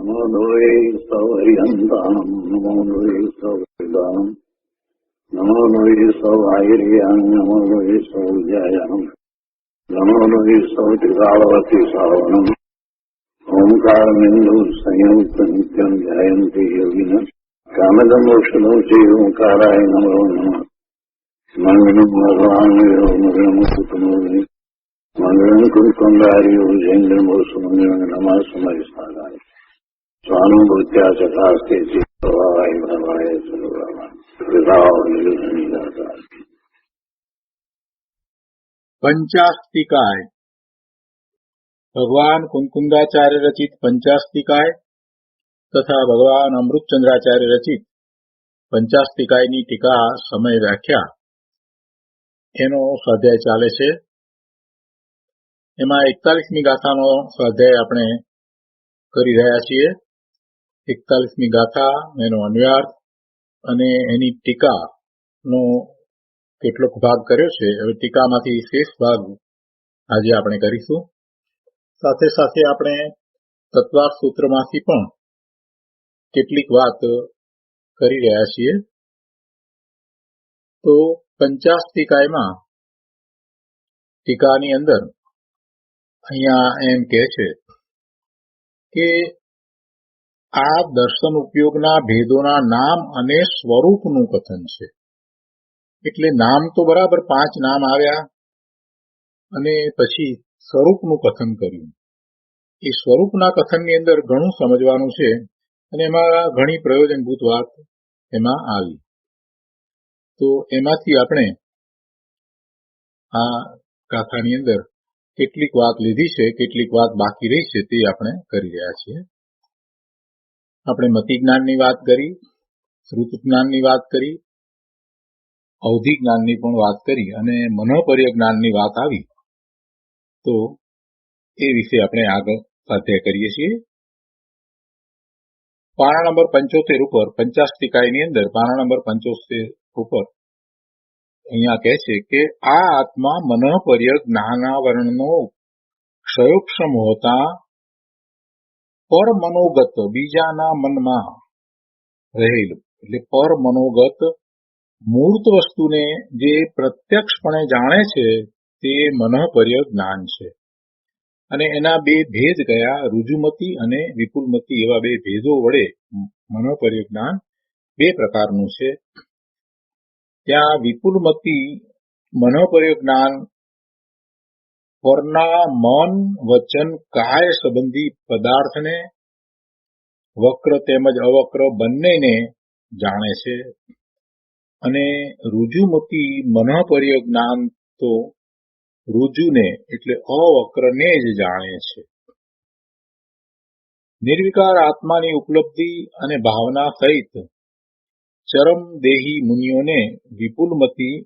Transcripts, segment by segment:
નમો દ્વૈ સૌહરિહંતાણમ નમો દ્વૈ સૌહરિદાનમ નમો દ્વૈ સૌહાયર્યામ નમો દ્વૈ સૌજ્યાયામ નમો દ્વૈ સૌત્રિકાળવતી સાવનમ ઓંકારમિંદુ સંયુક્ત નિત્યમ ધ્યાયંતિ યોગિન કામદમોક્ષદો ચૈ ઓંકારાય નમો નમઃ મંગલમ ભગવાન મંગલમ કુટુંબે મંગલમ કુંડાર્યો જૈન્દ્રમોષ મંગલમ નમઃ સમયસ્થાનાય સ્વાનુભૂત્યા ચકાસ્તે ચિત્તવાય ભવાય સર્વવા પંચાસ્તિકાય ભગવાન કુંકુંદાચાર્ય રચિત પંચાસ્તિકાય તથા ભગવાન અમૃતચંદ્રાચાર્ય રચિત પંચાસ્તિકાયની ટીકા સમય વ્યાખ્યા એનો સ્વાધ્યાય ચાલે છે. એમાં 41મી ગાથાનો સ્વાધ્યાય આપણે કરી રહ્યા છીએ. 41મી ગાથા, એનો અન્વયાર્થ અને એની ટીકાનો કેટલોક ભાગ કર્યો છે. હવે ટીકામાંથી શેષ ભાગ આજે આપણે કરીશું. સાથે સાથે આપણે તત્વાર્થ સૂત્રમાંથી પણ કેટલીક વાત કરી રહ્યા છીએ. તો પંચાસ્તિકાયમાં ટીકાની અંદર અહીંયા એમ કહે છે કે આ દર્શન ઉપયોગના ભેદોના નામ અને સ્વરૂપનું કથન છે. એટલે નામ તો બરાબર 5 નામ આવ્યા અને પછી સ્વરૂપનું કથન કર્યું. એ સ્વરૂપના કથનની અંદર ઘણું સમજવાનું છે અને એમાં ઘણી પ્રયોજનભૂત વાત એમાં આવી. તો એમાંથી આપણે આ ગાથાની અંદર કેટલીક વાત લીધી છે, કેટલીક વાત બાકી રહી છે, તે આપણે કરી રહ્યા છીએ. આપણે મતિ જ્ઞાનની વાત કરી, શ્રુત જ્ઞાનની વાત કરી, અવધિ જ્ઞાનની પણ વાત કરી અને મનોપર્ય જ્ઞાનની વાત આવી. તો એ વિશે આપણે આગળ સ્વાધ્યાય કરીએ છીએ. પાના નંબર 75 ઉપર પંચાસ્તિકાયની અંદર પાના નંબર 75 ઉપર અહીંયા કહે છે કે આ આત્મા મનોપર્ય જ્ઞાનાવરણનો ક્ષયોક્ષમ હોતા પર મનોગત બીજાના મનમાં રહેલું, એટલે પર મનોગત મૂર્ત વસ્તુને જે પ્રત્યક્ષપણે જાણે છે તે મનોપર્ય જ્ઞાન છે. અને એના 2 ભેદ કયા? ઋજુમતી અને વિપુલમતી એવા 2 ભેદો વડે મનોપર્ય જ્ઞાન 2 પ્રકારનું છે. ત્યાં વિપુલમતી મનોપર્ય જ્ઞાન પરના મન, વચન, કાય સંબંધી પદાર્થને વક્ર તેમજ અવક્ર બંનેને જાણે છે. અને ઋજુમતી મનોપર્ય જ્ઞાન તો ઋજુને એટલે અવક્રને જ જાણે છે. નિર્વિકાર આત્માની ઉપલબ્ધિ અને ભાવના સહિત ચરમ દેહી મુનિઓને વિપુલમતી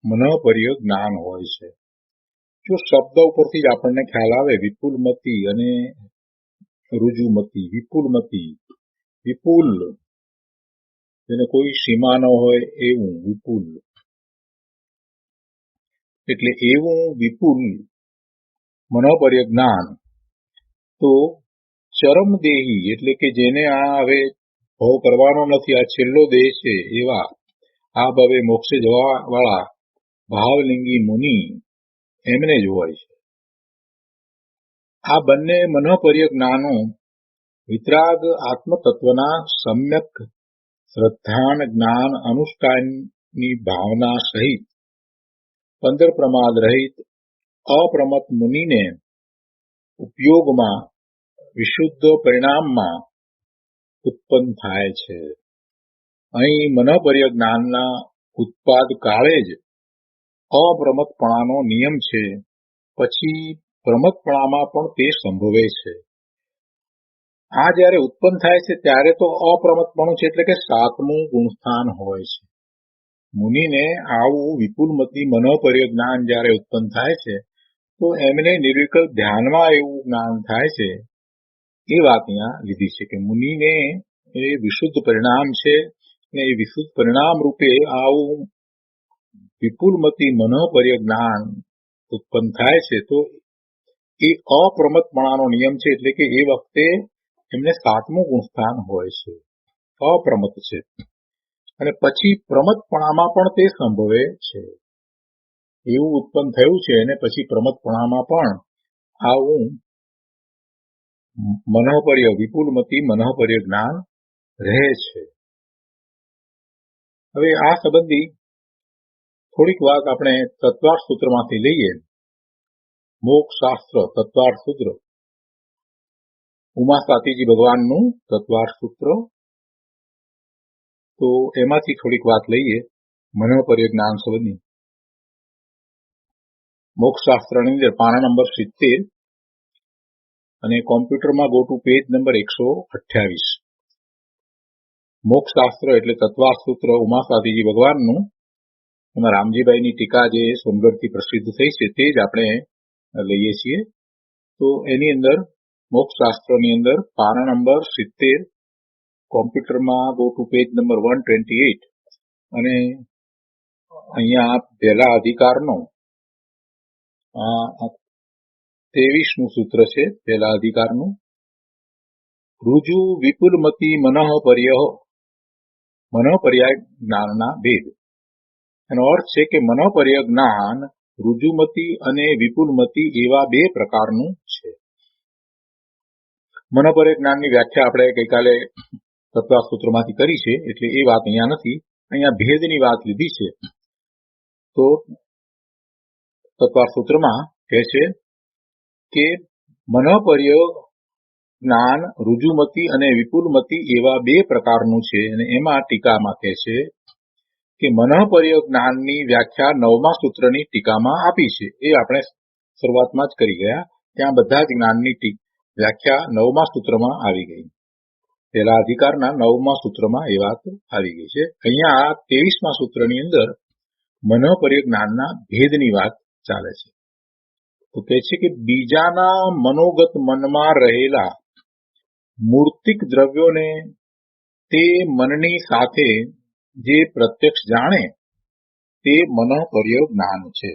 મનોપર્ય જ્ઞાન હોય છે. જો શબ્દ ઉપરથી જ આપણને ખ્યાલ આવે વિપુલમતી અને ઋજુમતી. વિપુલમતી, વિપુલ જેને કોઈ સીમા ન હોય એવું વિપુલ, એટલે એવું વિપુલ મનોપર્ય જ્ઞાન. તો ચરમદેહી એટલે કે જેને આ હવે ભવ કરવાનો નથી, આ છેલ્લો દેહ છે, એવા આ ભવે મોક્ષે જવા વાળા ભાવલિંગી મુનિ એમને જ હોય છે. આ બંને મનોપર્ય જ્ઞાનો વિતરાગ આત્મતત્વના સમ્યક શ્રદ્ધાન જ્ઞાન અનુષ્ઠાનની ભાવના સહિત 15 પ્રમાદ રહિત અપ્રમત મુનિને ઉપયોગમાં વિશુદ્ધ પરિણામમાં ઉત્પન્ન થાય છે. અહીં મનોપર્ય જ્ઞાનના ઉત્પાદ કાળે જ અપ્રમતપણાનો નિયમ છે, પછી પ્રમતપણામાં પણ તે સંભવે છે. આ જ્યારે ઉત્પન્ન થાય છે ત્યારે તો અપ્રમતપણું છે, એટલે કે 7મું ગુણસ્થાન હોય છે. મુનિને આવું વિપુલમતી મનોપર્ય જ્ઞાન જ્યારે ઉત્પન્ન થાય છે તો એમને નિર્વિકલ્પ ધ્યાનમાં એવું જ્ઞાન થાય છે. એ વાત અહીંયા લીધી છે કે મુનિને એ વિશુદ્ધ પરિણામ છે અને એ વિશુદ્ધ પરિણામ રૂપે આવું વિપુલમતી મનોપર્ય જ્ઞાન ઉત્પન્ન થાય છે. તો એ અપ્રમતપણાનો નિયમ છે, એટલે કે એ વખતે એમને 7મું ગુણસ્થાન હોય છે, અપ્રમત્ત છે, અને પછી પ્રમત્તપણામાં પણ તે સંભવે છે. એવું ઉત્પન્ન થયું છે અને પછી પ્રમત્તપણામાં પણ આવું મનોપર્ય વિપુલમતી મનોપર્ય જ્ઞાન રહે છે. હવે આ સંબંધી થોડીક વાત આપણે તત્વાર્થ સૂત્રમાંથી લઈએ. મોક્ષ શાસ્ત્ર તત્વાર્થ સૂત્ર, ઉમા સ્વાતીજી ભગવાનનું તત્વાર્થ સૂત્ર. તો એમાંથી થોડીક વાત લઈએ મનોપર્ય જ્ઞાન સંબંધી. મોક્ષ શાસ્ત્રની અંદર પાના નંબર 70 અને કોમ્પ્યુટરમાં ગો ટુ પેજ નંબર 128. મોક્ષ શાસ્ત્ર એટલે તત્વાર્થ સૂત્ર ઉમા સ્વાતીજી ભગવાનનું. એમાં રામજીભાઈની ટીકા જે સોનગઢથી પ્રસિદ્ધ થઈ છે તે જ આપણે લઈએ છીએ. તો એની અંદર મોક્ષ શાસ્ત્રની અંદર પાના નંબર 70, કોમ્પ્યુટરમાં ગો ટુ પેજ નંબર 128 અને અહીંયા પહેલા અધિકારનો 23મું સૂત્ર છે. પહેલા અધિકારનું રુજુ વિપુલમતી મનોપર્યાય જ્ઞાનના ભેદ. એનો અર્થ છે કે મનોપર્ય જ્ઞાન રુજુમતી અને વિપુલમતી એવા 2 પ્રકારનું છે. મનોપર્ય જ્ઞાનની વ્યાખ્યા આપણે ગઈકાલે તત્વાર્થ સૂત્રમાંથી કરી છે, એટલે એ વાત અહીંયા નથી. અહીંયા ભેદની વાત લીધી છે. તો તત્વાર્થ સૂત્રમાં કહે છે કે મનોપર્ય જ્ઞાન રુજુમતી અને વિપુલમતી એવા 2 પ્રકારનું છે. અને એમાં ટીકામાં કહે છે કે મનોપર્ય જ્ઞાનની વ્યાખ્યા 9મા સૂત્રની ટીકામાં આપી છે. એ આપણે શરૂઆતમાં જ કરી ગયા. ત્યાં બધા જ જ્ઞાનની વ્યાખ્યા 9મા સૂત્રમાં આવી ગઈ. પહેલા અધિકારના 9મા સૂત્રમાં એ વાત આવી ગઈ છે. અહીંયા 23મા સૂત્રની અંદર મનોપર્ય જ્ઞાનના ભેદની વાત ચાલે છે. તો કહે છે કે બીજાના મનોગત મનમાં રહેલા મૂર્તિક દ્રવ્યોને તે મનની સાથે જે પ્રત્યક્ષ જાણે તે મનોપર્ય જ્ઞાન છે.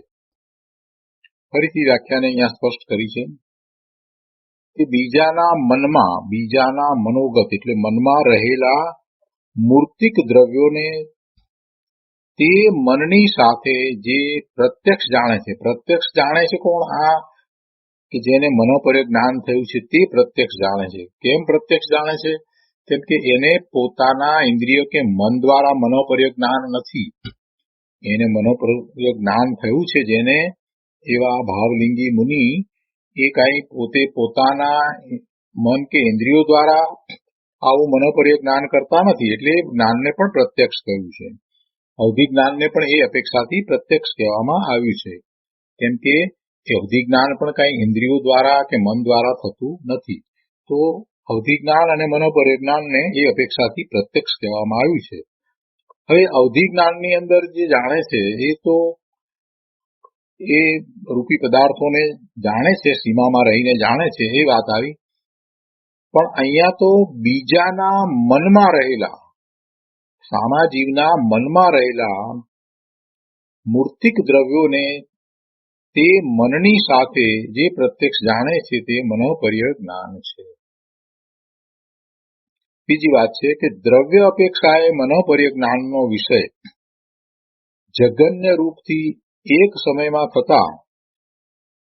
ફરીથી વ્યાખ્યાને અહીંયા સ્પષ્ટ કરી છે કે બીજાના મનોગત એટલે મનમાં રહેલા મૂર્તિક દ્રવ્યોને તે મનની સાથે જે પ્રત્યક્ષ જાણે છે. પ્રત્યક્ષ જાણે છે કોણ? આ કે જેને મનોપર્ય જ્ઞાન થયું છે તે પ્રત્યક્ષ જાણે છે. કેમ પ્રત્યક્ષ જાણે છે? કેમ કે એને પોતાના ઇન્દ્રિય કે મન દ્વારા મનોપર્ય જ્ઞાન નથી. એને મનોપર્ય જ્ઞાન થયું છે જેને એવા ભાવલિંગી મુનિ એ કઈ પોતે પોતાના મન કે ઇન્દ્રિયો દ્વારા આવું મનોપર્ય જ્ઞાન કરતા નથી. એટલે જ્ઞાનને પણ પ્રત્યક્ષ કહ્યું છે. અવધિ જ્ઞાનને પણ એ અપેક્ષાથી પ્રત્યક્ષ કહેવામાં આવ્યું છે. કેમ કે અવધિ જ્ઞાન પણ કઈ ઇન્દ્રિયો દ્વારા કે મન દ્વારા થતું નથી. તો અવધિ જ્ઞાન અને મનોપર્ય જ્ઞાનને એ અપેક્ષાથી પ્રત્યક્ષ કહેવામાં આવ્યું છે. હવે અવધિ જ્ઞાનની અંદર જે જાણે છે એ તો એ રૂપી પદાર્થોને જાણે છે, સીમામાં રહીને જાણે છે, એ વાત આવી. પણ અહીંયા તો બીજાના મનમાં રહેલા, સામા જીવના મનમાં રહેલા મૂર્તિક દ્રવ્યોને તે મનની સાથે જે પ્રત્યક્ષ જાણે છે તે મનોપર્ય જ્ઞાન છે. બીજી વાત છે કે દ્રવ્ય અપેક્ષાએ મનોપર્ય જ્ઞાનનો વિષય જગન્ય રૂપથી એક સમયમાં થતા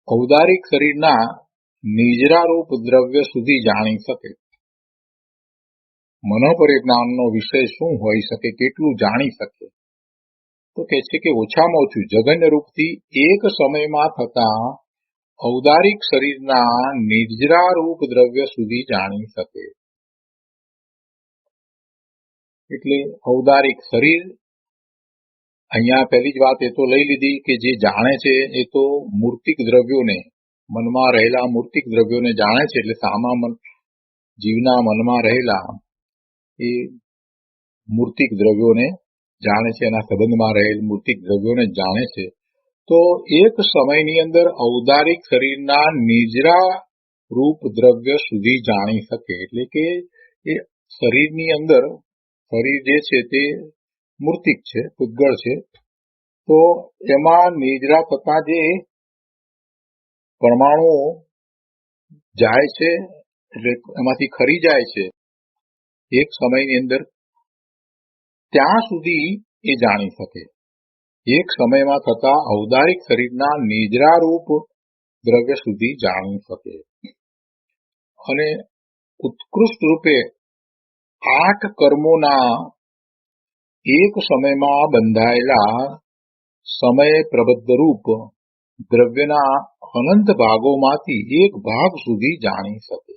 ઔદારિક શરીરના નિજરારૂપ દ્રવ્ય સુધી જાણી શકે. મનોપર્ય જ્ઞાનનો વિષય શું હોઈ શકે, કેટલું જાણી શકે? તો કહે છે કે ઓછામાં ઓછું જગન્ય રૂપથી એક સમયમાં થતા ઔદારિક શરીરના નિજરારૂપ દ્રવ્ય સુધી જાણી શકે. એટલે ઔદારિક શરીર, અહીંયા પહેલી જ વાત એ તો લઈ લીધી કે જે જાણે છે એ તો મૂર્તિક દ્રવ્યોને, મનમાં રહેલા મૂર્તિક દ્રવ્યોને જાણે છે. એટલે સામા જીવના મનમાં રહેલા એ મૂર્તિક દ્રવ્યોને જાણે છે, એના સંબંધમાં રહેલ મૂર્તિક દ્રવ્યોને જાણે છે. તો એક સમયની અંદર ઔદારિક શરીરના નિજરા રૂપ દ્રવ્ય સુધી જાણી શકે. એટલે કે એ શરીરની અંદર, શરીર જે છે તે મૂર્તિક છે, પૂતગળ છે. તો એમાં નિજરા થતા જે પરમાણુઓ જાય છે એટલે એમાંથી ખરી જાય છે એક સમયની અંદર, ત્યાં સુધી એ જાણી શકે. એક સમયમાં થતા ઔદારિક શરીરના નિજરારૂપ દ્રવ્ય સુધી જાણી શકે. અને ઉત્કૃષ્ટ રૂપે 8 કર્મોના એક સમયમાં બંધાયેલા સમય પ્રબદ્ધ રૂપ દ્રવ્યના અનંત ભાગોમાંથી એક ભાગ સુધી જાણી શકે.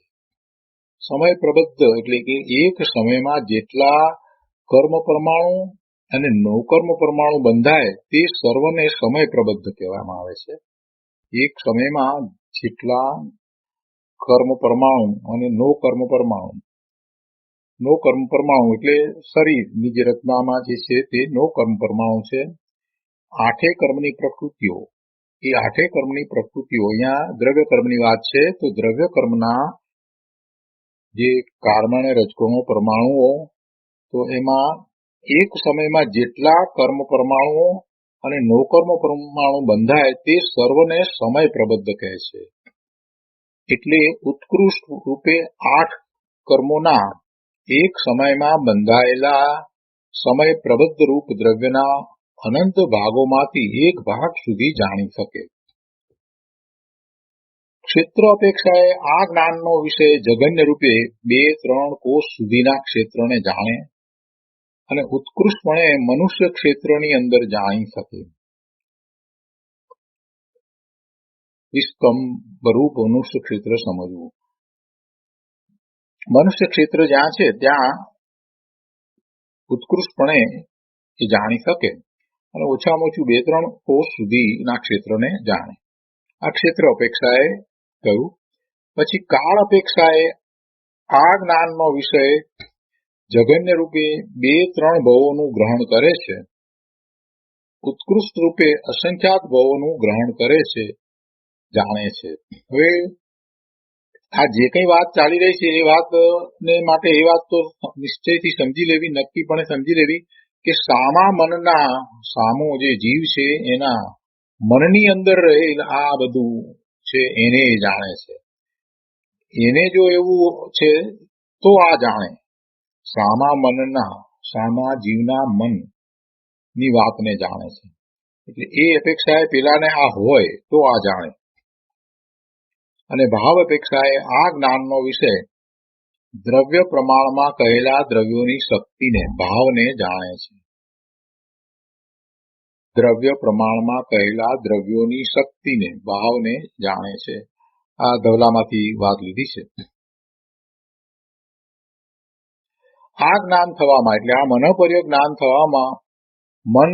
સમય પ્રબદ્ધ એટલે કે એક સમયમાં જેટલા કર્મ પરમાણુ અને નૌકર્મ પરમાણુ બંધાય તે સર્વને સમય પ્રબદ્ધ કહેવામાં આવે છે. એક સમયમાં જેટલા કર્મ પરમાણુ અને નૌકર્મ પરમાણુ એટલે શરીરની જે રચનામાં જે છે તે નૌકર્મ પરમાણુ છે. 8 કર્મની પ્રકૃતિઓ, એ 8 કર્મની પ્રકૃતિઓ, અહીંયા દ્રવ્ય કર્મની વાત છે, તો દ્રવ્ય કર્મના જે કાર્બન અને રજકણો પરમાણુઓ, તો એમાં એક સમયમાં જેટલા કર્મ પરમાણુઓ અને નૌકર્મ પરમાણુ બંધાય તે સર્વને સમય પ્રબદ્ધ કહે છે. એટલે ઉત્કૃષ્ટ રૂપે 8 કર્મોના એક સમયમાં બંધાયેલા સમય પ્રબદ્ધ રૂપ દ્રવ્યના અનંત ભાગોમાંથી એક ભાગ સુધી જાણી શકે. ક્ષેત્ર અપેક્ષાએ આ જ્ઞાનનો વિષય જગન્ય રૂપે 2-3 કોષ સુધીના ક્ષેત્રને જાણે અને ઉત્કૃષ્ટપણે મનુષ્ય ક્ષેત્રની અંદર જાણી શકે. વિસ્કંભ રૂપ મનુષ્ય ક્ષેત્ર સમજવું. મનુષ્ય ક્ષેત્ર જ્યાં છે ત્યાં ઉત્કૃષ્ટપણે એ જાણી શકે અને ઓછામાં ઓછું 2-3 કોષ સુધીના ક્ષેત્રને જાણે. આ ક્ષેત્ર અપેક્ષાએ કહ્યું. પછી કાળ અપેક્ષાએ આ જ્ઞાનનો વિષય જગન્ય રૂપે 2-3 ભવોનું ગ્રહણ કરે છે, ઉત્કૃષ્ટ રૂપે અસંખ્યાત ભવોનું ગ્રહણ કરે છે, જાણે છે. હવે આ જે કઈ વાત ચાલી રહી છે એ વાતને માટે એ વાત તો નિશ્ચયથી સમજી લેવી, નક્કીપણે સમજી લેવી કે સામો જે જીવ છે એના મનની અંદર રહેલ આ બધું છે એને એ જાણે છે. એને જો એવું છે તો આ જાણે. સામા જીવના મનની વાતને જાણે છે. એટલે એ અપેક્ષાએ પેલાને આ હોય તો આ જાણે. અને ભાવ અપેક્ષાએ આ જ્ઞાનનો વિષય દ્રવ્ય પ્રમાણમાં કહેલા દ્રવ્યોની શક્તિને, ભાવને જાણે છે. દ્રવ્ય પ્રમાણમાં કહેલા દ્રવ્યોની શક્તિને, ભાવને જાણે છે. આ ધવલામાંથી વાત લીધી છે. આ જ્ઞાન થવામાં એટલે આ મનોપર્ય જ્ઞાન થવામાં મન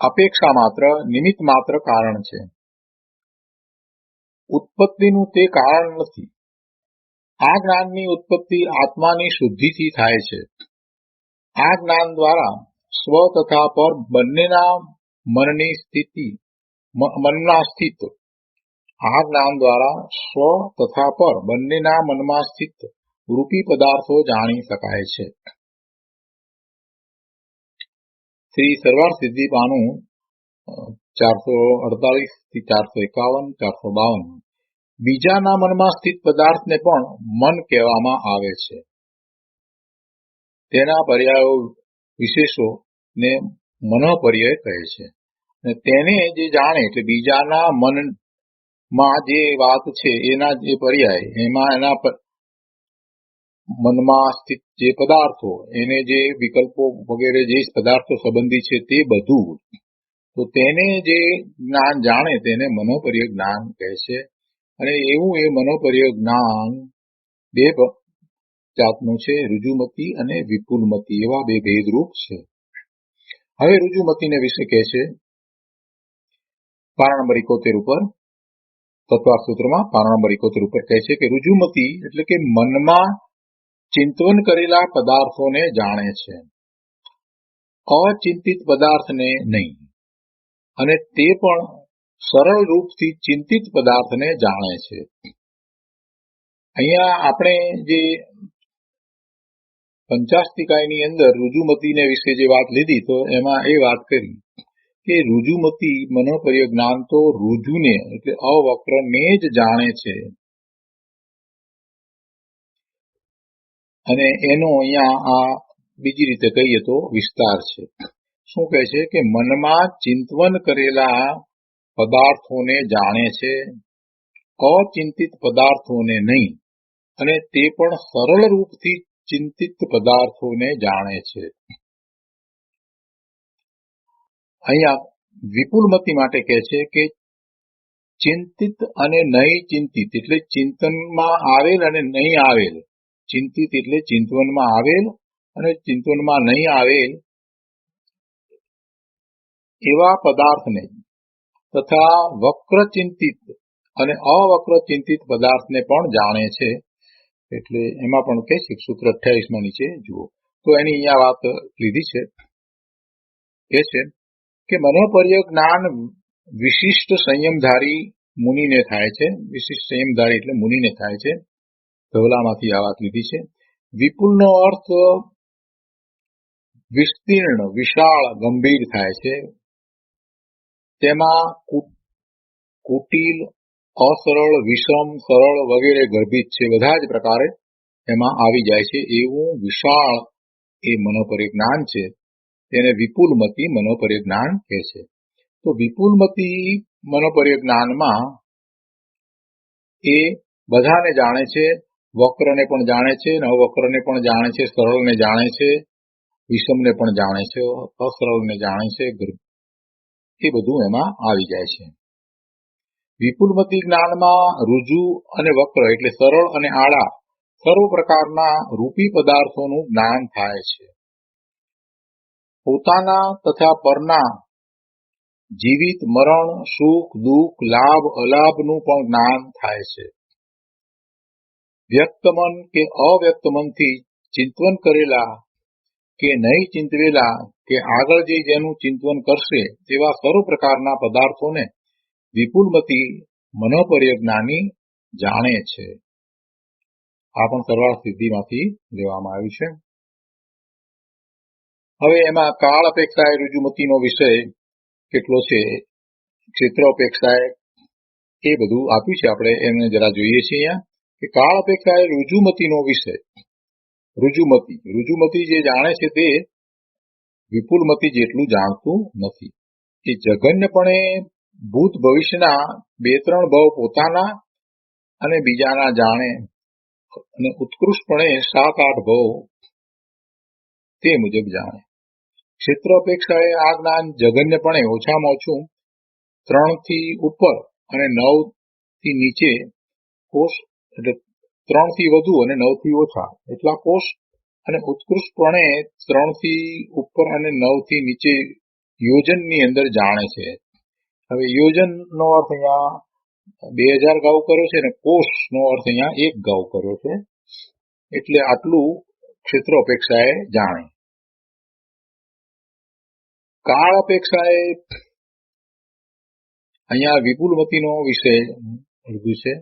અપેક્ષા માત્ર, નિમિત્ત માત્ર કારણ છે. ઉત્પત્તિનું તે કારણ નથી. આ જ્ઞાનની ઉત્પત્તિ આત્માની શુદ્ધિથી થાય છે. આ જ્ઞાન દ્વારા સ્વ તથા પર બંનેના મનના સ્થિત, આ જ્ઞાન દ્વારા સ્વ તથા પર બંનેના મનમાં સ્થિત રૂપી પદાર્થો જાણી શકાય છે. શ્રી સરવાર સિદ્ધિ પાનું 448 થી 451, 452. બીજાના મનમાં સ્થિત પદાર્થને પણ મન કહેવામાં આવે છે. તેના પર્યાયો વિશેષો ને મનોપર્યય કહે છે. અને તેને જે જાણે એટલે બીજાના મનમાં જે વાત છે એના જે પર્યાય, એમાં એના મનમાં સ્થિત જે પદાર્થો, એને જે વિકલ્પો વગેરે જે પદાર્થો સંબંધી છે તે બધું, તો તેને જે જ્ઞાન જાણે તેને મનોપર્ય જ્ઞાન કહે છે. અને એવું એ મનોપર્ય જ્ઞાન 2 જાતનું છે, ઋજુમતી અને વિપુલમતી, એવા 2 ભેદરૂપ છે. હવે ઋજુમતીને વિશે કહે છે પારા નંબર 71 ઉપર, તત્વાર્થ સૂત્રમાં પારા નંબર 71 ઉપર કહે છે કે ઋજુમતી એટલે કે મનમાં ચિંતવન કરેલા પદાર્થોને જાણે છે, અચિંતિત પદાર્થને નહીં. અને તે પણ સરળ રૂપથી ચિંતિત પદાર્થને જાણે છે. અહીંયા આપણે જે પંચાસ્તિકાયની અંદર ઋજુમતીને વિશે જે વાત લીધી તો એમાં એ વાત કરી કે ઋજુમતી મનોપર્ય જ્ઞાન તો ઋજુને એટલે અવક્રને જ જાણે છે. અને એનો અહીંયા આ બીજી રીતે કહીએ તો વિસ્તાર છે. શું કહે છે કે મનમાં ચિંતવન કરેલા પદાર્થોને જાણે છે, અચિંતિત પદાર્થોને નહીં, અને તે પણ સરળ રૂપથી ચિંતિત પદાર્થોને જાણે છે. અહીંયા વિપુલમતી માટે કહે છે કે ચિંતિત અને નહીં ચિંતિત એટલે ચિંતનમાં આવેલ અને નહીં આવેલ, ચિંતિત એટલે ચિંતવનમાં આવેલ અને ચિંતવનમાં નહીં આવેલ એવા પદાર્થને તથા વક્રચિંતિત અને અવક્રચિંતિત પદાર્થને પણ જાણે છે. એટલે એમાં પણ કહે છે સૂત્ર 28 નીચે જુઓ તો એની અહીંયા વાત લીધી છે. કહે છે કે મનોપર્ય જ્ઞાન વિશિષ્ટ સંયમધારી મુનિને થાય છે. વિશિષ્ટ સંયમધારી એટલે મુનિને થાય છે. ધવલામાંથી આ વાત લીધી છે. વિપુલનો અર્થ વિસ્તીર્ણ, વિશાળ, ગંભીર થાય છે. તેમાં કુટિલ, અસરળ, વિષમ, સરળ વગેરે ગર્ભિત છે. બધા જ પ્રકારે એમાં આવી જાય છે. એવું વિશાળ એ મનોપર્ય જ્ઞાન છે. તેને વિપુલમતી મનોપર્ય જ્ઞાન કહે છે. તો વિપુલમતી મનોપર્ય જ્ઞાનમાં એ બધાને જાણે છે, વક્રને પણ જાણે છે, અવક્રને પણ જાણે છે, સરળને જાણે છે, વિષમને પણ જાણે છે, અસરળને જાણે છે, એ બધું એમાં આવી જાય છે. વિપુલમતી જ્ઞાનમાં ઋજુ અને વક્ર એટલે સરળ અને આડા સર્વ પ્રકારના રૂપી પદાર્થોનું જ્ઞાન થાય છે. પોતાના તથા પરના જીવિત, મરણ, સુખ, દુઃખ, લાભ, અલાભનું પણ જ્ઞાન થાય છે. વ્યક્તમન કે અવ્યક્તમનથી ચિંતવન કરેલા કે નહીં ચિંતવેલા કે આગળ જઈ જેનું ચિંતવન કરશે તેવા સર્વ પ્રકારના પદાર્થોને વિપુલમતી મનોપર્ય જ્ઞાની જાણે છે. આ પણ સરવાળ સિદ્ધિમાંથી લેવામાં આવ્યું છે. હવે એમાં કાળ અપેક્ષાએ ઋજુમતીનો વિષય કેટલો છે, ક્ષેત્ર અપેક્ષાએ એ બધું આપ્યું છે. આપણે એને જરા જોઈએ છીએ અહીંયા કે કાળ અપેક્ષાએ ઋજુમતીનો વિષય. ઋજુમતી જે જાણે છે તે વિપુલમતી જેટલું જાણતું નથી. એ જઘન્યપણે ભૂત ભવિષ્યના 2-3 ભવ પોતાના અને બીજાના જાણે અને ઉત્કૃષ્ટપણે 7-8 ભવ તે મુજબ જાણે. ક્ષેત્ર અપેક્ષાએ આ જ્ઞાન જઘન્યપણે ઓછામાં ઓછું 3 થી ઉપર અને 9 થી નીચે કોષ એટલે 3 થી વધુ અને 9 થી ઓછા એટલા કોષ અને ઉત્કૃષ્ટપણે 3 થી ઉપર અને 9 થી નીચે યોજનની અંદર જાણે છે. હવે યોજનનો અર્થ અહીંયા 2000 ગાઉ કર્યો છે અને કોષનો અર્થ અહીંયા 1 ગાઉ કર્યો છે. એટલે આટલું ક્ષેત્ર અપેક્ષાએ જાણે. કાળ અપેક્ષાએ અહીંયા વિપુલમતીનો વિષય લીધું છે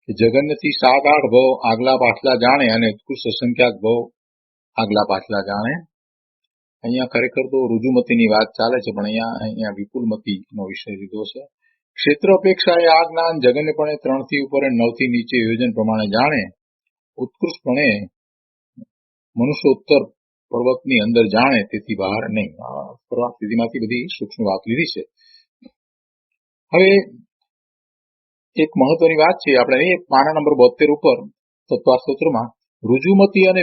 કે જગન્યથી 7-8 ભવ આગલા પાછલા જાણે અને ઉત્કૃષ્ટ અસંખ્યાક ભવ આગલા પાછલા જાણે. અહીંયા ખરેખર તો ઋજુમતીની વાત ચાલે છે પણ અહીંયા વિપુલમતીનો વિષય લીધો છે. ક્ષેત્ર અપેક્ષાએ આ જ્ઞાન જગન્યપણે 3 થી ઉપર અને 9 થી નીચે યોજન પ્રમાણે જાણે ઉત્કૃષ્ટપણે મનુષ્યોત્તર પર્વતની અંદર જાણે તેથી બહાર નહીં. આ સ્થિતિમાંથી બધી સૂક્ષ્મ વાત લીધી છે. હવે એક મહત્વની વાત છે, આપણે એ પાના નંબર 72 ઉપર તત્વાસ્ત્રોમાં ઋજુમતી અને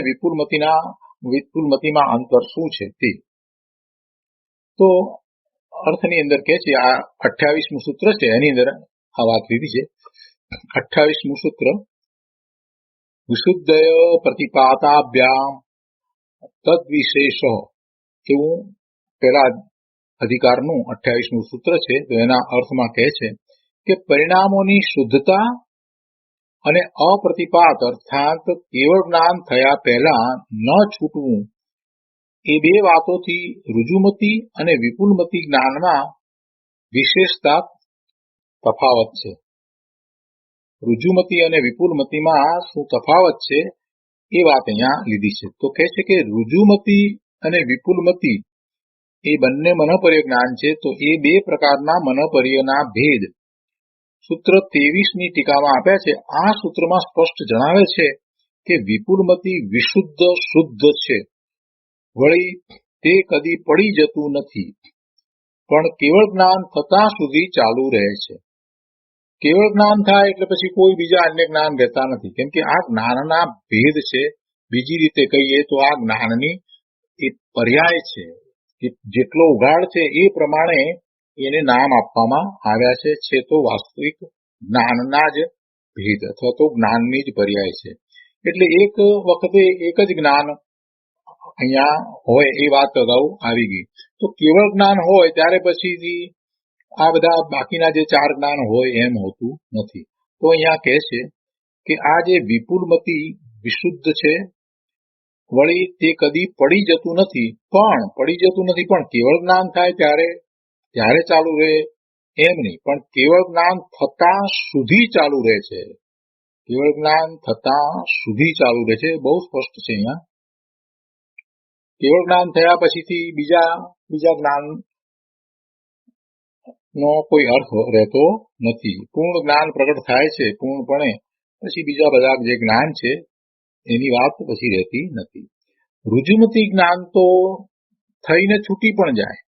વિપુલમતીમાં અંતર શું છે તે. તો અર્થની અંદર કે છે આ 28મું સૂત્ર છે એની અંદર આ વાત લીધી છે. 28મું સૂત્ર વિશુદ્ધય પ્રતિપાતાભ્યામ તદ્વિશેષ એવું પેલા અધિકારનું 28મું સૂત્ર છે. તો એના અર્થમાં કહે છે કે પરિણામોની શુદ્ધતા અને અપ્રતિપાત અર્થાત કેવળ જ્ઞાન થયા પહેલા ન છૂટવું એ 2 વાતોથી ઋજુમતી અને વિપુલમતી જ્ઞાનમાં વિશેષતા તફાવત છે. ઋજુમતી અને વિપુલમતીમાં શું તફાવત છે એ વાત અહીંયા લીધી છે. તો કહે છે કે ઋજુમતી અને વિપુલમતી એ બંને મનોપર્ય જ્ઞાન છે. તો એ 2 પ્રકારના મનોપર્યના ભેદ સૂત્ર 23ની ટીકામાં આપ્યા છે. આ સૂત્રમાં સ્પષ્ટ જણાવે છે કે વિપુલમતી વિશુદ્ધ શુદ્ધ છે, વળી તે કદી પડી જતું નથી, પણ કેવળ જ્ઞાન થતા સુધી ચાલુ રહે છે. કેવળ જ્ઞાન થાય એટલે પછી કોઈ બીજા અન્ય જ્ઞાન રહેતા નથી, કેમ કે આ જ્ઞાનના ભેદ છે. બીજી રીતે કહીએ તો આ જ્ઞાનની એક પર્યાય છે, કે જેટલો ઉઘાડ છે એ પ્રમાણે એને નામ આપવામાં આવ્યા છે તો વાસ્તવિક જ્ઞાનના જ ભેદ અથવા તો જ્ઞાનની જ પર્યાય છે. એટલે એક વખતે એક જ જ્ઞાન અહીંયા હોય એ વાત અગાઉ આવી ગઈ. તો કેવળ જ્ઞાન હોય ત્યારે પછીથી આ બધા બાકીના જે ચાર જ્ઞાન હોય એમ હોતું નથી. તો અહીંયા કહે છે કે આ જે વિપુલમતી વિશુદ્ધ છે, વળી તે કદી પડી જતું નથી, પણ કેવળ જ્ઞાન થાય ત્યારે ચાલુ રહે એમ નહીં, પણ કેવળ જ્ઞાન થતા સુધી ચાલુ રહે છે. કેવળ જ્ઞાન થતા સુધી ચાલુ રહે છે, બહુ સ્પષ્ટ છે અહીંયા. કેવળ જ્ઞાન થયા પછીથી બીજા જ્ઞાન નો કોઈ અર્થ રહેતો નથી. પૂર્ણ જ્ઞાન પ્રગટ થાય છે પૂર્ણપણે, પછી બીજા બધા જે જ્ઞાન છે એની વાત પછી રહેતી નથી. ઋજુમતી જ્ઞાન તો થઈને છૂટી પણ જાય.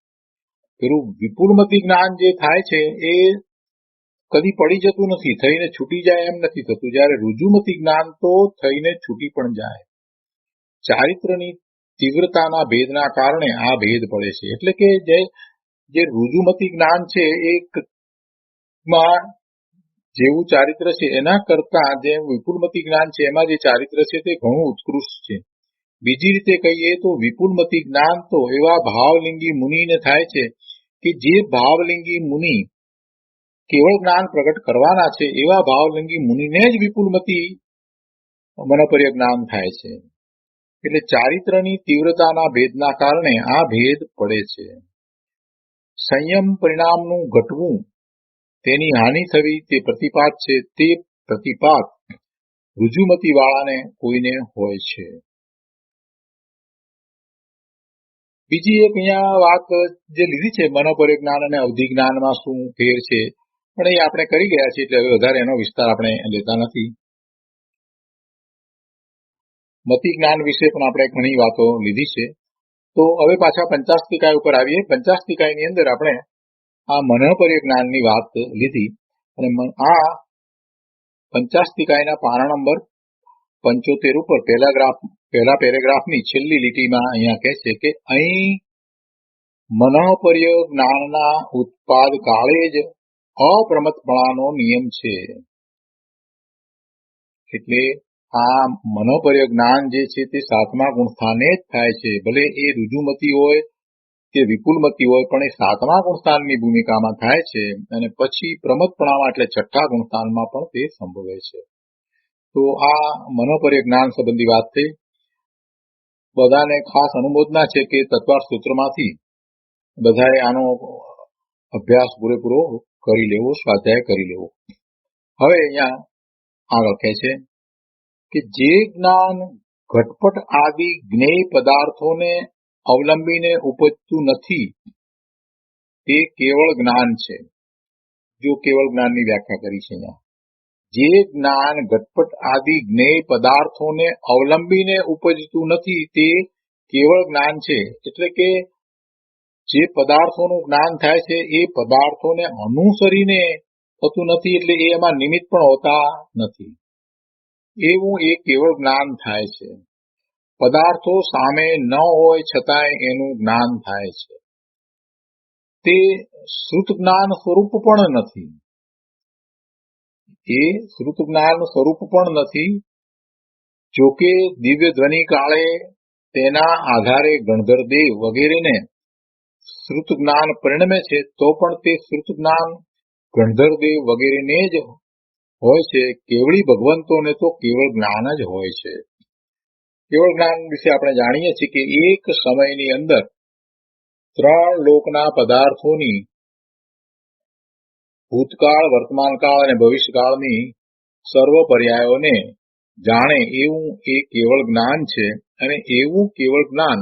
પેલું વિપુલમતી જ્ઞાન જે થાય છે એ કદી પડી જતું નથી, થઈને છૂટી જાય એમ નથી થતું. જ્યારે ઋજુમતી જ્ઞાન તો થઈને છૂટી પણ જાય. ચારિત્રની તીવ્રતાના ભેદના કારણે આ ભેદ પડે છે. એટલે કે જે ઋજુમતી જ્ઞાન છે એકમાં જેવું ચારિત્ર છે એના કરતા જે વિપુલમતી જ્ઞાન છે એમાં જે ચારિત્ર છે તે ઘણું ઉત્કૃષ્ટ છે. બીજી રીતે કહીએ તો વિપુલમતી જ્ઞાન તો એવા ભાવલિંગી મુનિને થાય છે કે જે ભાવલિંગી મુનિ કેવળ જ્ઞાન પ્રગટ કરવાના છે એવા ભાવલિંગી મુનિને જ વિપુલમતી મનોપર્ય જ્ઞાન થાય છે. એટલે ચારિત્રની તીવ્રતાના ભેદના કારણે આ ભેદ પડે છે. સંયમ પરિણામનું ઘટવું, તેની હાનિ થવી તે પ્રતિપાદ છે. તે પ્રતિપાદ ઋજુમતી વાળાને કોઈને હોય છે. બીજી એક અહીંયા વાત જે લીધી છે મનોપર્ય જ્ઞાન અને અવધિ જ્ઞાનમાં શું ફેર છે, પણ એ આપણે કરી ગયા છીએ એટલે હવે વધારે એનો વિસ્તાર આપણે લેતા નથી. મતિ જ્ઞાન વિશે પણ આપણે ઘણી વાતો લીધી છે. તો હવે પાછા પંચાસ્તિકાય ઉપર આવીએ. પંચાસ્તિકાયની અંદર આપણે આ મનોપર્ય જ્ઞાનની વાત લીધી અને આ પંચાસ્તિકાયના પાના નંબર 75 ઉપર પહેલા પેરેગ્રાફની છેલ્લી લીટીમાં અહીંયા કહે છે કે અહીં મનોપર્ય જ્ઞાનના ઉત્પાદ કાળે જ અપ્રમતપણાનો નિયમ છે. એટલે આ મનોપર્ય જ્ઞાન જે છે તે સાતમા ગુણસ્થાને જ થાય છે. ભલે એ ઋજુમતી હોય કે વિપુલમતી હોય, પણ એ સાતમા ગુણસ્થાનની ભૂમિકામાં થાય છે અને પછી પ્રમતપણામાં એટલે છઠ્ઠા ગુણસ્થાનમાં પણ તે સંભવે છે. તો આ મનોપર્ય જ્ઞાન સંબંધી વાત થઈ. બધાને ખાસ અનુમોદના છે કે તત્વાર્થ સૂત્રમાંથી બધાએ આનો અભ્યાસ પૂરેપૂરો કરી લેવો, સ્વાધ્યાય કરી લેવો. હવે અહીંયા આગળ કહે છે કે જે જ્ઞાન ઘટપટ આદિ જ્ઞેય પદાર્થોને અવલંબીને ઉપજતું નથી તે કેવળ જ્ઞાન છે. જો કેવળ જ્ઞાનની વ્યાખ્યા કરી છે અહીંયા. જે જ્ઞાન ઘટપટ આદિ જ્ઞેય પદાર્થોને અવલંબીને ઉપજતું નથી તે કેવળ જ્ઞાન છે. એટલે કે જે પદાર્થોનું જ્ઞાન થાય છે એ પદાર્થોને અનુસરીને થતું નથી, એટલે એ એમાં નિમિત્ત પણ હોતા નથી. એવું એ કેવળ જ્ઞાન થાય છે. પદાર્થો સામે ન હોય છતાંય એનું જ્ઞાન થાય છે. તે શ્રુત જ્ઞાન સ્વરૂપ પણ નથી. એ શ્રુત જ્ઞાન સ્વરૂપ પણ નથી. જોકે દિવ્ય ધ્વનિ કાળે તેના આધારે ગણધર દેવ વગેરેને શ્રુત જ્ઞાન પરિણમે છે, તો પણ તે શ્રુત જ્ઞાન ગણધર દેવ વગેરેને જ હોય છે. કેવળી ભગવંતોને તો કેવળ જ્ઞાન જ હોય છે. કેવળ જ્ઞાન વિશે આપણે જાણીએ છીએ કે એક સમયની અંદર 3 લોકના પદાર્થોની ભૂતકાળ, વર્તમાનકાળ અને ભવિષ્યકાળની સર્વ પર્યાયોને જાણે એવું એ કેવળ જ્ઞાન છે. અને એવું કેવળ જ્ઞાન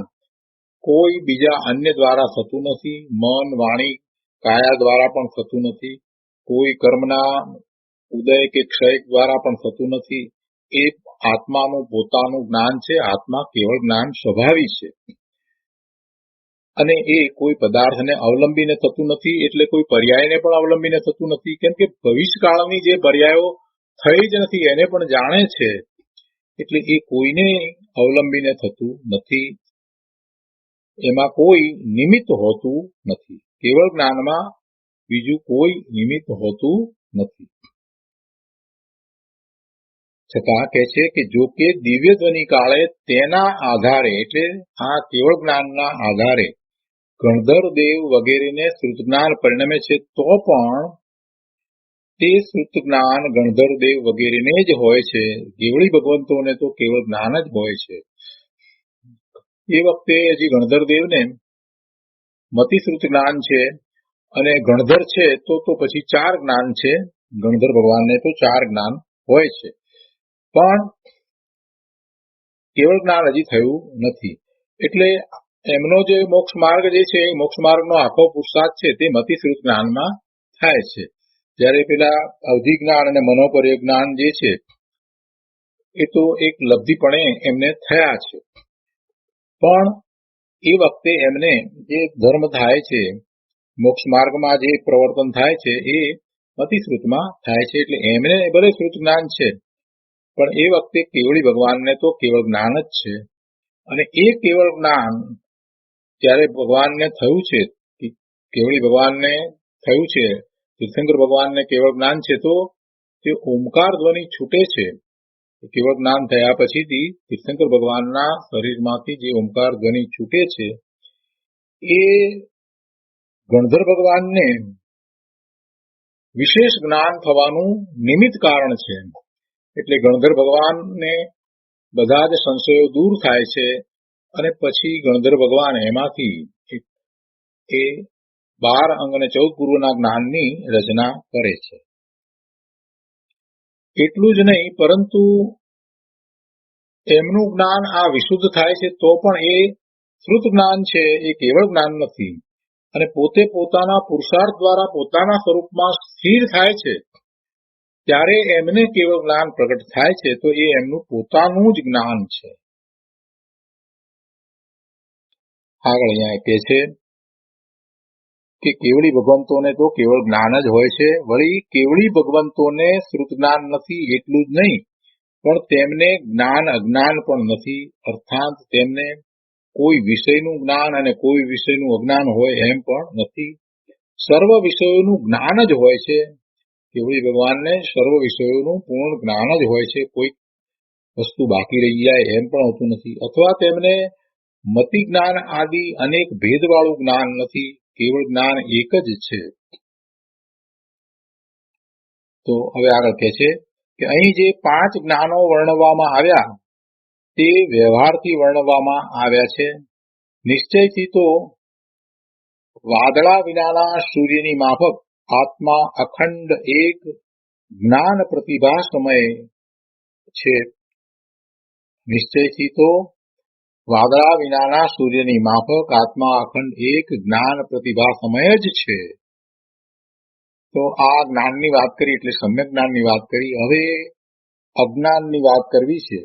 કોઈ બીજા અન્ય દ્વારા થતું નથી. મન, વાણી, કાયા દ્વારા પણ થતું નથી. કોઈ કર્મના ઉદય કે ક્ષય દ્વારા પણ થતું નથી. એ આત્માનું પોતાનું જ્ઞાન છે. આત્મા કેવળ જ્ઞાન સ્વભાવી છે અને એ કોઈ પદાર્થને અવલંબીને થતું નથી, એટલે કોઈ પર્યાયને પણ અવલંબીને થતું નથી. કેમ કે ભવિષ્યકાળની જે પર્યાયો થઈ જ નથી એને પણ જાણે છે, એટલે એ કોઈને અવલંબીને થતું નથી. એમાં કોઈ નિમિત્ત હોતું નથી. કેવળ જ્ઞાનમાં બીજું કોઈ નિમિત્ત હોતું નથી. છતાં કહે છે કે જો કે દિવ્ય ધ્વનિ કાળે તેના આધારે, એટલે આ કેવળ જ્ઞાનના આધારે ગણધર દેવ વગેરેને શ્રુત જ્ઞાન પરિણમે છે, તો પણ તે શ્રુત જ્ઞાન ગણધર દેવ વગેરેને જ હોય છે. કેવળી ભગવંતોને તો કેવળ જ્ઞાન જ હોય છે. એ વખતે હજી ગણધર દેવને મતિશ્રુત જ્ઞાન છે અને ગણધર છે તો પછી 4 જ્ઞાન છે. ગણધર ભગવાનને તો 4 જ્ઞાન હોય છે, પણ કેવળ જ્ઞાન હજી થયું નથી. એટલે એમનો જે મોક્ષ માર્ગ જે છે, એ મોક્ષ માર્ગનો આખો પુરુષાર્થ છે તે મતિશ્રુત જ્ઞાનમાં થાય છે. જ્યારે પેલા અવધિ જ્ઞાન અને મનોપર્ય જ્ઞાન જે છે એ તો એક લબ્ધિપણે એમને થયા છે, પણ એ વખતે એમને જે ધર્મ થાય છે, મોક્ષ માર્ગમાં જે પ્રવર્તન થાય છે એ મતિશ્રુતમાં થાય છે. એટલે એમને ભલે શ્રુત જ્ઞાન છે, પણ એ વખતે કેવળી ભગવાનને તો કેવળ જ્ઞાન જ છે. અને એ કેવળ જ્ઞાન ત્યારે ભગવાનને થયું છે, કેવળી ભગવાનને થયું છે, તીર્થંકર ભગવાનને કેવળ જ્ઞાન છે, તો તે ઓમકાર ધ્વનિ છૂટે છે. કેવળ જ્ઞાન થયા પછીથી તીર્થંકર ભગવાનના શરીરમાંથી જે ઓમકાર ધ્વનિ છૂટે છે એ ગણધર ભગવાનને વિશેષ જ્ઞાન થવાનું નિમિત્ત કારણ છે. એટલે ગણધર ભગવાનને બધા જ સંશયો દૂર થાય છે અને પછી ગણધર ભગવાન એમાંથી એ 12 અંગ અને 14 પૂર્વના જ્ઞાનની રચના કરે છે. એટલું જ નહીં, પરંતુ એમનું જ્ઞાન આ વિશુદ્ધ થાય છે તો પણ એ શ્રુત જ્ઞાન છે, એ કેવળ જ્ઞાન નથી. અને પોતે પોતાના પુરુષાર્થ દ્વારા પોતાના સ્વરૂપમાં સ્થિર થાય છે ત્યારે એમને કેવળ જ્ઞાન પ્રગટ થાય છે, તો એ એમનું પોતાનું જ જ્ઞાન છે. આગળ અહીંયા કહે છે કે કેવળી ભગવંતોને તો કેવળ જ્ઞાન જ હોય છે. વળી કેવળી ભગવંતોને શ્રુત જ્ઞાન નથી એટલું જ નહીં, પણ તેમને જ્ઞાન અજ્ઞાન પણ નથી. અર્થાત તેમને કોઈ વિષયનું જ્ઞાન અને કોઈ વિષયનું અજ્ઞાન હોય એમ પણ નથી. સર્વ વિષયોનું જ્ઞાન જ હોય છે. કેવળી ભગવાનને સર્વ વિષયોનું પૂર્ણ જ્ઞાન જ હોય છે. કોઈ વસ્તુ બાકી રહી જાય એમ પણ હોતું નથી. અથવા તેમને મતિ જ્ઞાન આદિ અનેક ભેદવાળું જ્ઞાન નથી. કેવળ જ્ઞાન એક જ છે. તો હવે આગળ કહે છે કે અહીં જે 5 જ્ઞાનો વર્ણવવામાં આવ્યા તે વ્યવહારથી વર્ણવવામાં આવ્યા છે. નિશ્ચયથી તો વાદળા વિનાના સૂર્યની માફક આત્મા અખંડ એક જ્ઞાન પ્રતિભા સમય છે. નિશ્ચયથી તો વાદળા વિનાના સૂર્યની માફક આત્મા અખંડ એક જ્ઞાન પ્રતિભા સમય જ છે. તો આ જ્ઞાનની વાત કરી એટલે સમ્યક જ્ઞાનની વાત કરી. હવે અજ્ઞાનની વાત કરવી છે.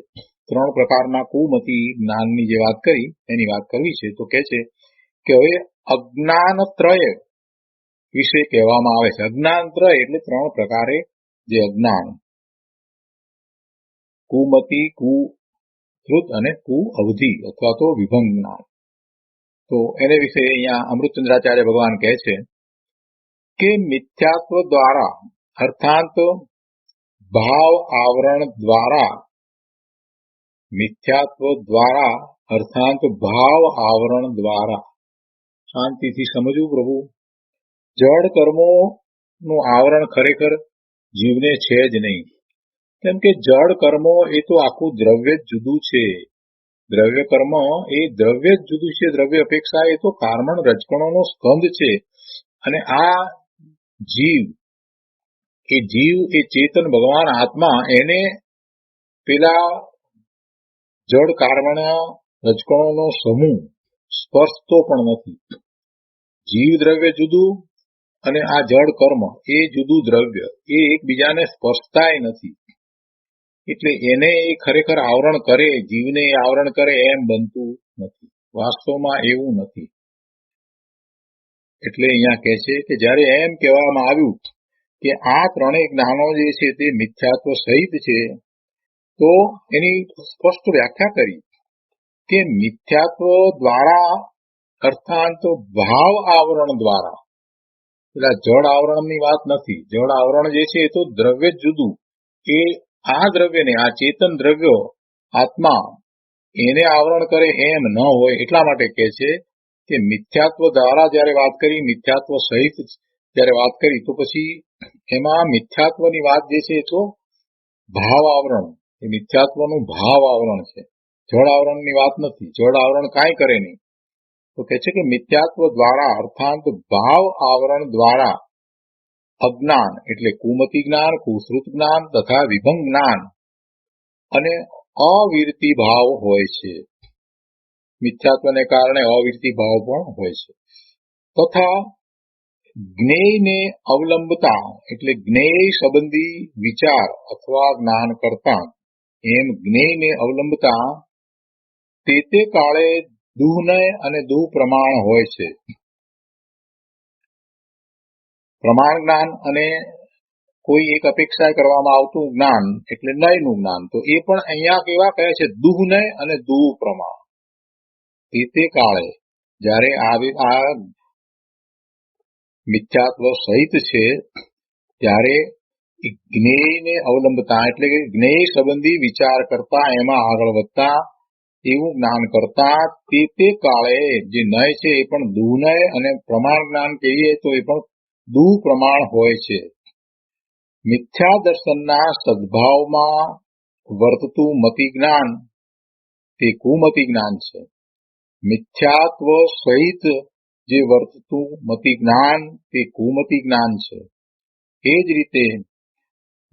3 પ્રકારના કુમતી જ્ઞાનની જે વાત કરી એની વાત કરવી છે. તો કહે છે કે હવે અજ્ઞાનત્રય વિશે કહેવામાં આવે છે. અજ્ઞાનત્રય એટલે 3 પ્રકારે જે અજ્ઞાન, કુમતી, કુશ્રુત અને કુ અવધિ અથવા તો વિભંગ જ્ઞાન. તો એને વિશે અહીંયા અમૃતચંદ્રાચાર્ય ભગવાન કહે છે કે મિથ્યાત્વ દ્વારા અર્થાત ભાવ આવરણ દ્વારા, મિથ્યાત્વ દ્વારા અર્થાત ભાવ આવરણ દ્વારા, શાંતિથી સમજવું પ્રભુ, જડ કર્મોનું આવરણ ખરેખર જીવને છે જ નહીં. કેમ કે જડ કર્મો એ તો આખું દ્રવ્ય જ જુદું છે. દ્રવ્ય કર્મ એ દ્રવ્ય જ જુદું છે. દ્રવ્ય અપેક્ષા એ તો કારમણ રજકણોનો સ્કંદ છે. અને આ જીવ એ ચેતન ભગવાન આત્મા એને પેલા જડ કારમણ રજકણોનો સમૂહ સ્પર્શતો પણ નથી. જીવ દ્રવ્ય જુદું અને આ જડ કર્મ એ જુદું દ્રવ્ય, એ એકબીજાને સ્પર્શતાય નથી. એટલે એને એ ખરેખર આવરણ કરે, જીવને એ આવરણ કરે એમ બનતું નથી. વાસ્તવમાં એવું નથી. એટલે અહીંયા કહે છે કે જ્યારે એમ કહેવામાં આવ્યું કે આ ત્રણેય જ્ઞાનો જે છે તે મિથ્યાત્વ સહિત છે, તો એની સ્પષ્ટ વ્યાખ્યા કરી કે મિથ્યાત્વ દ્વારા અર્થાંત ભાવ આવરણ દ્વારા, પેલા જળ આવરણની વાત નથી. જળ આવરણ જે છે એ તો દ્રવ્ય જ જુદું, એ આ દ્રવ્યને, આ ચેતન દ્રવ્યો આત્મા એને આવરણ કરે એમ ન હોય. એટલા માટે કહે છે કે મિથ્યાત્વ દ્વારા જયારે વાત કરી, મિથ્યાત્વ સહિત જયારે વાત કરી, તો પછી એમાં મિથ્યાત્વની વાત જે છે એ તો ભાવ આવરણ, એ મિથ્યાત્વનું ભાવ આવરણ છે, જળ આવરણની વાત નથી. જળ આવરણ કાંઈ કરે નહીં. તો કહે છે કે મિથ્યાત્વ દ્વારા અર્થાંત ભાવ આવરણ દ્વારા અજ્ઞાન એટલે કુમતિ જ્ઞાન, કુશ્રુત જ્ઞાન તથા વિભંગ જ્ઞાન અને અવિરતિ ભાવ હોય છે. મિથ્યાત્વને કારણે અવિરતિ ભાવ પણ હોય છે. તથા જ્ઞેયને અવલંબતા એટલે જ્ઞેય સંબંધી વિચાર અથવા જ્ઞાન કરતા, એમ જ્ઞેયને અવલંબતા તે કાળે દુઃનય અને દુઃપ્રમાણ હોય છે. પ્રમાણ જ્ઞાન અને કોઈ એક અપેક્ષા કરવામાં આવતું જ્ઞાન એટલે નયનું જ્ઞાન, તો એ પણ અહીંયા કેવા કહે છે? દુઃનય અને દુઃપ્રમાણ. તે કાળે જ્યારે આ મિથ્યાત્વ સહિત છે, ત્યારે જ્ઞેયને અવલંબતા એટલે કે જ્ઞેય સંબંધી વિચાર કરતા, એમાં આગળ વધતા, એવું જ્ઞાન કરતા તે કાળે જે નય છે એ પણ દુઃનય અને પ્રમાણ જ્ઞાન કહીએ તો એ પણ દુઃપ્રમાણ હોય છે. મિથ્યા દર્શનના સદભાવમાં વર્તતું મતિ જ્ઞાન તે કુમતિ જ્ઞાન છે. મિથ્યાત્વ સહિત જે વર્તતું મતિ જ્ઞાન તે કુમતિ જ્ઞાન છે. એ જ રીતે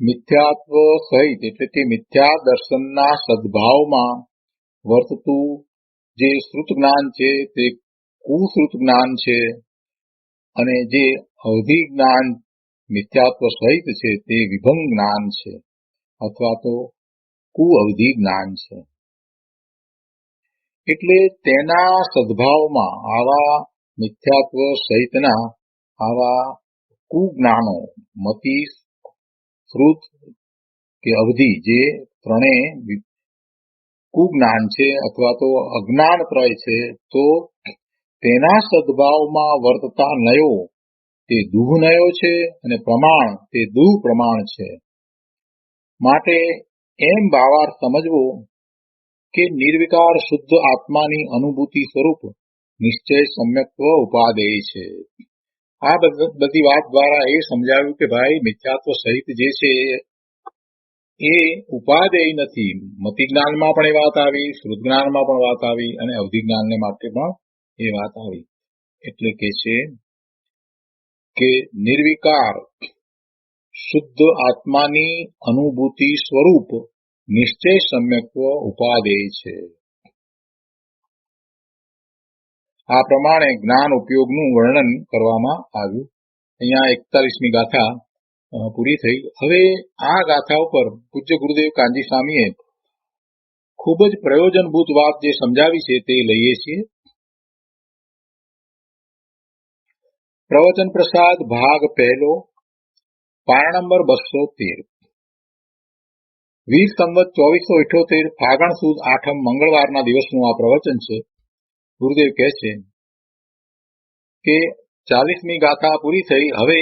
મિથ્યાત્વ સહિત એટલે કે મિથ્યા દર્શનના સદભાવમાં વર્તતું જે શ્રુત જ્ઞાન છે તે કુશ્રુત જ્ઞાન છે, અને જે અવધિ જ્ઞાન મિથ્યાત્વ સહિત છે તે વિભંગ જ્ઞાન છે અથવા તો કુઅવધિ જ્ઞાન છે. એટલે તેના સદભાવમાં આવા મિથ્યાત્વ સહિતના આવા કુજ્ઞાનો, મતિ, શ્રુત કે અવધિ, જે ત્રણેય કુજ્ઞાન છે અથવા તો અજ્ઞાનપ્રય છે, તો તેના સદભાવમાં વર્તતા નયો તે દુઃનયો છે અને પ્રમાણ તે દુઃપ્રમાણ છે. માટે એમ ભાવાર્થ સમજવો કે નિર્વિકાર શુદ્ધ આત્માની અનુભૂતિ સ્વરૂપ નિશ્ચય સમ્યક્ત્વ ઉપાદેય છે. આ બધી વાત દ્વારા એ સમજાવ્યું કે ભાઈ મિથ્યાત્વ સહિત જે છે એ ઉપાદેય નથી. મતિ જ્ઞાનમાં પણ એ વાત આવી, શ્રુત જ્ઞાનમાં પણ વાત આવી અને અવધિ જ્ઞાનને માટે પણ એ વાત આવી. એટલે કે છે કે નિર્વિકાર શુદ્ધ આત્માની અનુભૂતિ સ્વરૂપ નિશ્ચય સમ્યક્ત્વ ઉપાદેય છે. આ પ્રમાણે જ્ઞાન ઉપયોગનું વર્ણન કરવામાં આવ્યું. અહીંયા 41મી ગાથા પૂરી થઈ. હવે આ ગાથા ઉપર પૂજ્ય ગુરુદેવ કાનજી સ્વામીએ ખૂબ જ પ્રયોજનભૂત વાત જે સમજાવી છે તે લઈએ છીએ. પ્રવચન પ્રસાદ ભાગ પહેલો, પાના નંબર 213. 20 સંવત 2478 ફાગણ સુદ આઠમ મંગળવારના દિવસનું આ પ્રવચન છે. ગુરુદેવ કહે છે કે 40મી ગાથા પૂરી થઈ. હવે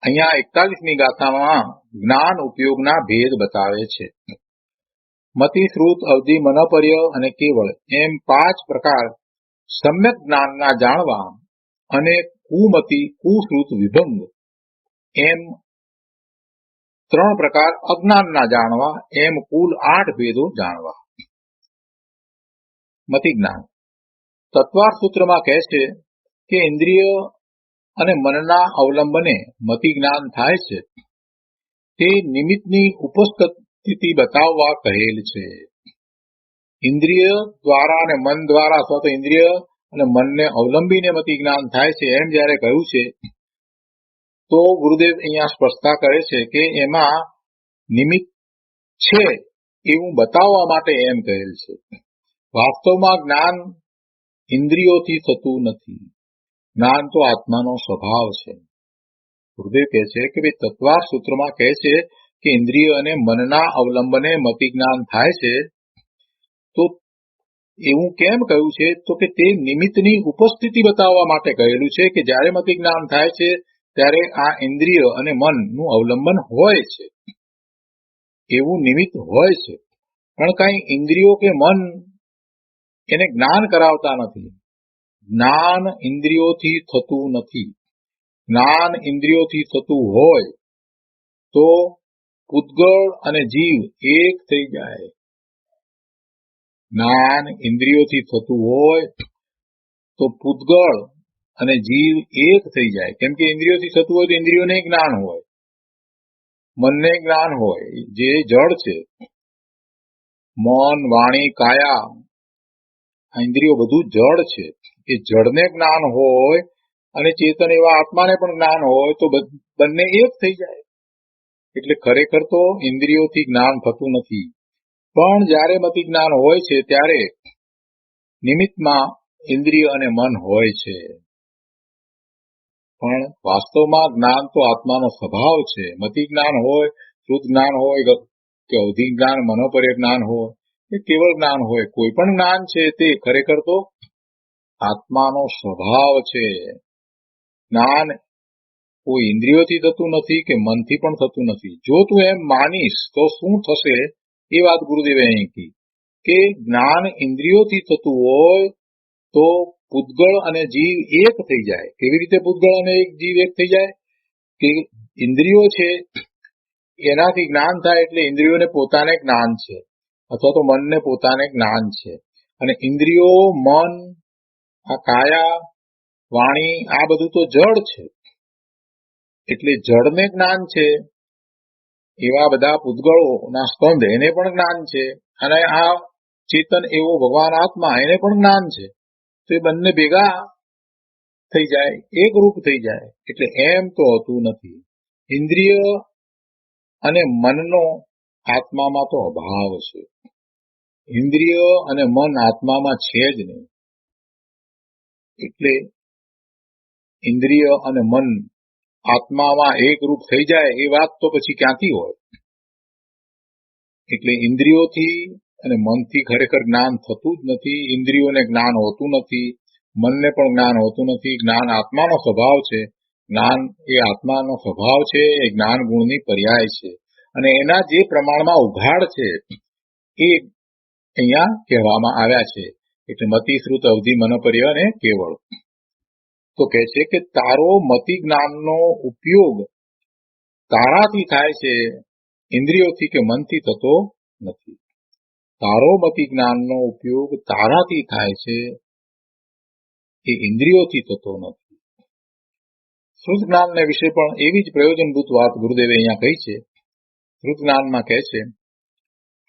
અહીંયા 41મી ગાથામાં જ્ઞાન ઉપયોગના ભેદ બતાવે છે. મતિ, શ્રુત, અવધિ, મનપર્ય અને કેવળ એમ 5 પ્રકાર સમ્યક જ્ઞાનના જાણવા અને કુમતિ, કુશ્રુત, વિભંગ એમ 3 પ્રકાર અજ્ઞાનના જાણવા, એમ કુલ 8 ભેદો જાણવા. મતિ જ્ઞાન તત્વાર્થ સૂત્રમાં કહે છે કે ઇન્દ્રિય અને મનના અવલંબને મતિ જ્ઞાન થાય છે. તે નિમિત્તની ઉપસ્થિતિ બતાવવા કહેલ છે. ઇન્દ્રિય દ્વારા અને મન દ્વારા અથવા તો ઇન્દ્રિય અને મનને અવલંબીને મતિ જ્ઞાન થાય છે એમ જયારે કહ્યું છે, તો ગુરુદેવ અહીંયા સ્પષ્ટતા કરે છે કે એમાં નિમિત્ત છે એવું બતાવવા માટે એમ કહેલ છે. વાસ્તવમાં જ્ઞાન ઇન્દ્રિયોથી થતું નથી. જ્ઞાન તો આત્માનો સ્વભાવ છે. ગુરુદેવ કહે છે કે ભાઈ તત્વાર સૂત્રમાં કહે છે કે ઇન્દ્રિય અને મનના અવલંબને મતિ જ્ઞાન થાય છે. તો એવું કેમ કહ્યું છે? તો કે તે નિમિત્તની ઉપસ્થિતિ બતાવવા માટે કહેલું છે કે જ્યારે મતિ જ્ઞાન થાય છે ત્યારે આ ઇન્દ્રિય અને મનનું અવલંબન હોય છે, એવું નિમિત્ત હોય છે. પણ કઈ ઇન્દ્રિયો કે મન એને જ્ઞાન કરાવતા નથી. જ્ઞાન ઇન્દ્રિયોથી થતું નથી. જ્ઞાન ઇન્દ્રિયોથી થતું હોય તો પૂતગળ અને જીવ એક થઈ જાય. જ્ઞાન ઇન્દ્રિયોથી થતું હોય તો પૂતગળ અને જીવ એક થઈ જાય. કેમ કે ઇન્દ્રિયોથી થતું હોય તો ઇન્દ્રિયોને જ્ઞાન હોય, મનને જ્ઞાન હોય, જે જળ છે. મન, વાણી, કાયા, આ ઇન્દ્રિયો બધું જળ છે. એ જળને જ્ઞાન હોય અને ચેતન એવા આત્માને પણ જ્ઞાન હોય તો બંને એક થઈ જાય. એટલે ખરેખર તો ઇન્દ્રિયોથી જ્ઞાન થતું નથી. પણ જ્યારે મતિ જ્ઞાન હોય છે ત્યારે નિમિત્તમાં ઇન્દ્રિય અને મન હોય છે. પણ વાસ્તવમાં જ્ઞાન તો આત્માનો સ્વભાવ છે. મતિ જ્ઞાન હોય, શુદ્ધ જ્ઞાન હોય કે અવધિ જ્ઞાન, મનોપર્ય જ્ઞાન હોય કે કેવળ જ્ઞાન હોય, કોઈ પણ જ્ઞાન છે તે ખરેખર તો આત્માનો સ્વભાવ છે. જ્ઞાન કોઈ ઇન્દ્રિયોથી થતું નથી કે મનથી પણ થતું નથી. જો તું એમ માનીશ તો શું થશે એ વાત ગુરુદેવે અહીં કી કે જ્ઞાન ઇન્દ્રિયોથી થતું હોય તો પૂતગળ અને જીવ એક થઈ જાય. કેવી રીતે પૂતગળ અને જીવ એક થઈ જાય? કે ઇન્દ્રિયો છે એનાથી જ્ઞાન થાય એટલે ઇન્દ્રિયોને પોતાને જ્ઞાન છે, અથવા તો મનને પોતાને જ્ઞાન છે. અને ઇન્દ્રિયો, મન, આ કાયા, વાણી, આ બધું તો જળ છે. એટલે જળને જ્ઞાન છે. એવા બધા પૂતગળોના સ્કંદ એને પણ જ્ઞાન છે. અને આ ચેતન એવો ભગવાન આત્મા એને પણ જ્ઞાન છે. તો એ બંને ભેગા થઈ જાય, એક રૂપ થઈ જાય. એટલે એમ તો હોતું નથી. ઇન્દ્રિય અને મનનો આત્મામાં તો અભાવ છે. ઇન્દ્રિય અને મન આત્મામાં છે જ નહીં. એટલે ઇન્દ્રિય અને મન આત્મામાં એક રૂપ થઈ જાય એ વાત તો પછી ક્યાંથી હોય? એટલે ઇન્દ્રિયોથી અને મનથી ખરેખર જ્ઞાન થતું જ નથી. ઇન્દ્રિયોને જ્ઞાન હોતું નથી, મનને પણ જ્ઞાન હોતું નથી. જ્ઞાન આત્માનો સ્વભાવ છે. જ્ઞાન એ આત્માનો સ્વભાવ છે. એ જ્ઞાન ગુણની પર્યાય છે. અને એના જે પ્રમાણમાં ઉઘાડ છે એ અહીંયા કહેવામાં આવ્યા છે. એટલે મતિ, શ્રુત, અવધિ, મનોપર્ય અને કેવળ. તો કહે છે કે તારો મતિ જ્ઞાનનો ઉપયોગ તારાથી થાય છે, ઇન્દ્રિયોથી કે મનથી થતો નથી. તારો મતિ જ્ઞાનનો ઉપયોગ તારાથી થાય છે, એ ઇન્દ્રિયોથી થતો નથી. શ્રુત જ્ઞાનને વિશે પણ એવી જ પ્રયોજનભૂત વાત ગુરુદેવે અહીંયા કહી છે. શ્રુત જ્ઞાનમાં કહે છે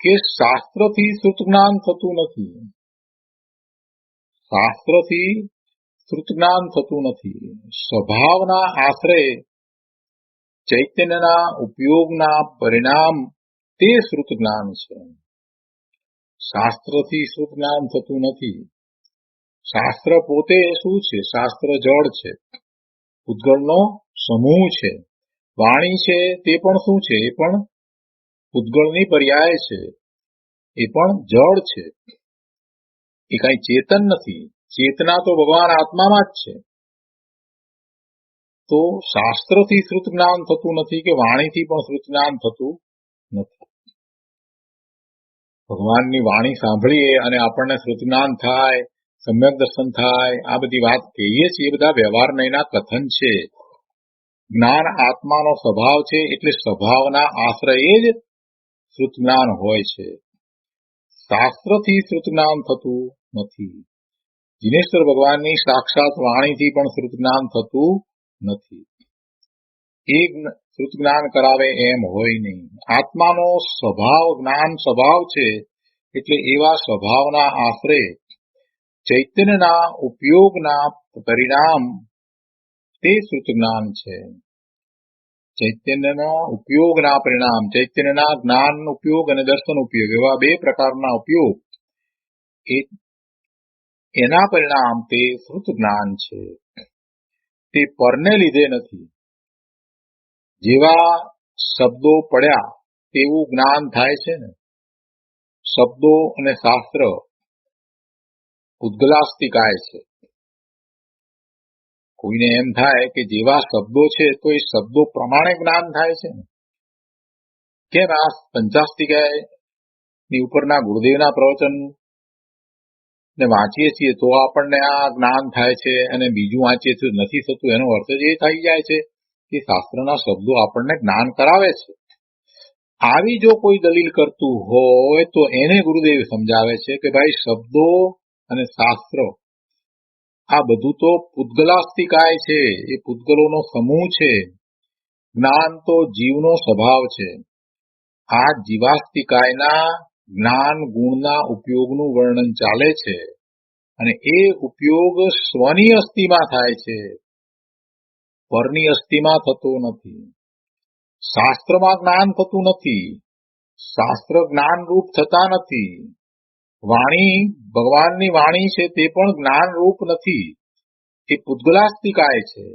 કે શાસ્ત્રથી શ્રુત જ્ઞાન થતું નથી. શાસ્ત્રથી શ્રુત જ્ઞાન થતું નથી. સ્વભાવના આશ્રય ચૈતન્યના ઉપયોગના પરિણામ તે શ્રુત જ્ઞાન છે. શાસ્ત્રથી શ્રુત જ્ઞાન થતું નથી. શાસ્ત્ર પોતે શું છે? શાસ્ત્ર જળ છે, પૂતગળનો સમૂહ છે. વાણી છે તે પણ શું છે? એ પણ પૂતગળની પર્યાય છે. એ પણ જળ છે. એ કઈ ચેતન નથી. ચેતના તો ભગવાન આત્મામાં જ છે. તો શાસ્ત્રથી શ્રુત જ્ઞાન થતું નથી કે વાણીથી પણ શ્રુત જ્ઞાન થતું નથી. ભગવાનની વાણી સાંભળીએ અને આપણને શ્રુત જ્ઞાન થાય, સમ્યક દર્શન થાય, આ બધી વાત કહીએ છીએ, એ બધા વ્યવહારનયના કથન છે. જ્ઞાન આત્માનો સ્વભાવ છે. એટલે સ્વભાવના આશ્રયે જ શ્રુત જ્ઞાન હોય છે. શાસ્ત્રથી શ્રુત જ્ઞાન થતું નથી. જીનેશ્વર ભગવાનની સાક્ષાત વાણીથી પણ શ્રુત જ્ઞાન થતું નથી. એ શ્રુત જ્ઞાન કરાવે એમ હોય નહીં. આત્માનો સ્વભાવ, જ્ઞાન સ્વભાવ છે. એટલે એવા સ્વભાવના આશ્રય ચૈતન્યના ઉપયોગના પરિણામ તે શ્રુત જ્ઞાન છે. ચૈતન્યનો ઉપયોગના પરિણામ, ચૈતન્યના જ્ઞાન ઉપયોગ અને દર્શન ઉપયોગ એવા બે પ્રકારના ઉપયોગ, એના પરિણામ તે શ્રુત જ્ઞાન છે. તે પરને લીધે નથી. જેવા શબ્દો પડ્યા તેવું જ્ઞાન થાય છે ને. શબ્દો અને શાસ્ત્ર ઉદ્ગલાસ્તિકાય છે. કોઈને એમ થાય કે જેવા શબ્દો છે તો એ શબ્દો પ્રમાણે જ્ઞાન થાય છે ને. કેમ આ પંચાસ્તિકાયની ઉપરના ગુરુદેવના પ્રવચન ને વાંચીએ છીએ તો આપણને આ જ્ઞાન થાય છે અને બીજું વાંચીએ તો નથી થતું. એનો અર્થ જ એ થઈ જાય છે કે શાસ્ત્રના શબ્દો આપણને જ્ઞાન કરાવે છે. આવી જો કોઈ દલીલ કરતું હોય તો એને ગુરુદેવ સમજાવે છે કે ભાઈ શબ્દો અને શાસ્ત્ર આ બધું તો પૂતગલાસ્તિકાય છે. એ પૂતગલોનો સમૂહ છે. જ્ઞાન તો જીવનો સ્વભાવ છે. આ જીવાસ્તિકાયના જ્ઞાન ગુણના ઉપયોગનું વર્ણન ચાલે છે અને એ ઉપયોગ સ્વની અસ્થિમાં થાય છે, પરની અસ્થિમાં થતો નથી. શાસ્ત્રમાં જ્ઞાન થતું નથી. શાસ્ત્ર જ્ઞાન રૂપ થતા નથી. વાણી ભગવાનની વાણી છે તે પણ જ્ઞાન રૂપ નથી. એ પૂતગલાસ્તિકાય છે.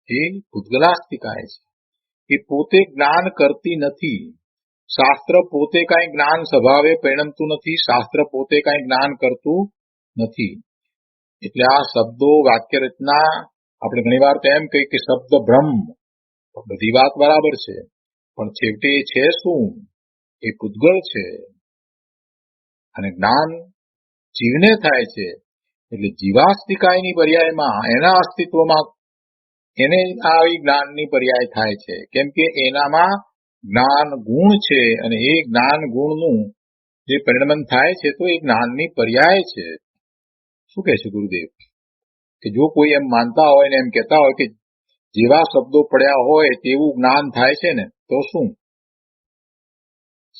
એ પૂતગલાસ્તિકાય છે. એ પોતે જ્ઞાન કરતી નથી. શાસ્ત્ર પોતે કઈ જ્ઞાન સ્વભાવે પરિણમતું નથી. શાસ્ત્ર પોતે કઈ જ્ઞાન કરતું નથી. એટલે આ શબ્દો વાક્ય રચના આપણે ઘણી વાર તો એમ કહીએ કે શબ્દ બ્રહ્મ, બધી વાત બરાબર છે, પણ છેવટે એ છે શું? એ પૂતગળ છે. અને જ્ઞાન જીવને થાય છે. એટલે જીવાસ્તિકાયની પર્યાયમાં એના અસ્તિત્વમાં એને આવી જ્ઞાનની પર્યાય થાય છે. કેમ કે એનામાં જ્ઞાન ગુણ છે અને એ જ્ઞાન ગુણનું જે પરિણમન થાય છે તો એ જ્ઞાનની પર્યાય છે. શું કહે છે ગુરુદેવ? કે જો કોઈ એમ માનતા હોય ને એમ કહેતા હોય કે જેવા શબ્દો પડ્યા હોય તેવું જ્ઞાન થાય છે ને, તો શું?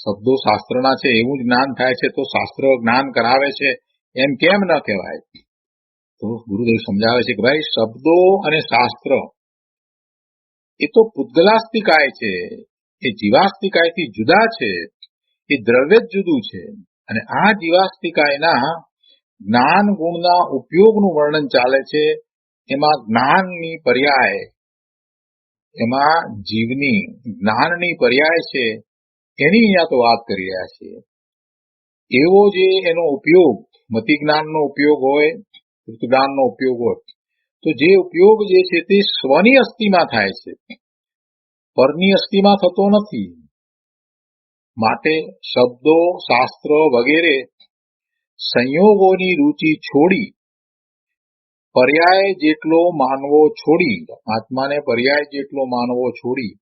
શબ્દો શાસ્ત્રના છે એવું જ જ્ઞાન થાય છે તો શાસ્ત્ર જ્ઞાન કરાવે છે એમ કેમ ન કહેવાય? તો ગુરુદેવ સમજાવે છે કે ભાઈ શબ્દો અને શાસ્ત્ર એ તો પૂતગલાસ્તિકાય છે. એ જીવાસ્તિકાયથી જુદા છે. એ દ્રવ્ય જ જુદું છે. અને આ જીવાસ્તિકાયના જ્ઞાન ગુણના ઉપયોગનું વર્ણન ચાલે છે. એમાં જ્ઞાનની પર્યાય, એમાં જીવની જ્ઞાનની પર્યાય છે એની અહીંયા તો વાત કરી રહ્યા છીએ. એવો જે એનો ઉપયોગ મતિ જ્ઞાનનો ઉપયોગ હોય, જ્ઞાનનો ઉપયોગ હોય, તો જે ઉપયોગ જે છે તે સ્વની અસ્થિમાં થાય છે, પરની અસ્થિમાં થતો નથી. માટે શબ્દો શાસ્ત્ર વગેરે સંયોગોની રુચિ છોડી, પર્યાય જેટલો માનવો છોડી, આત્માને પર્યાય જેટલો માનવો છોડી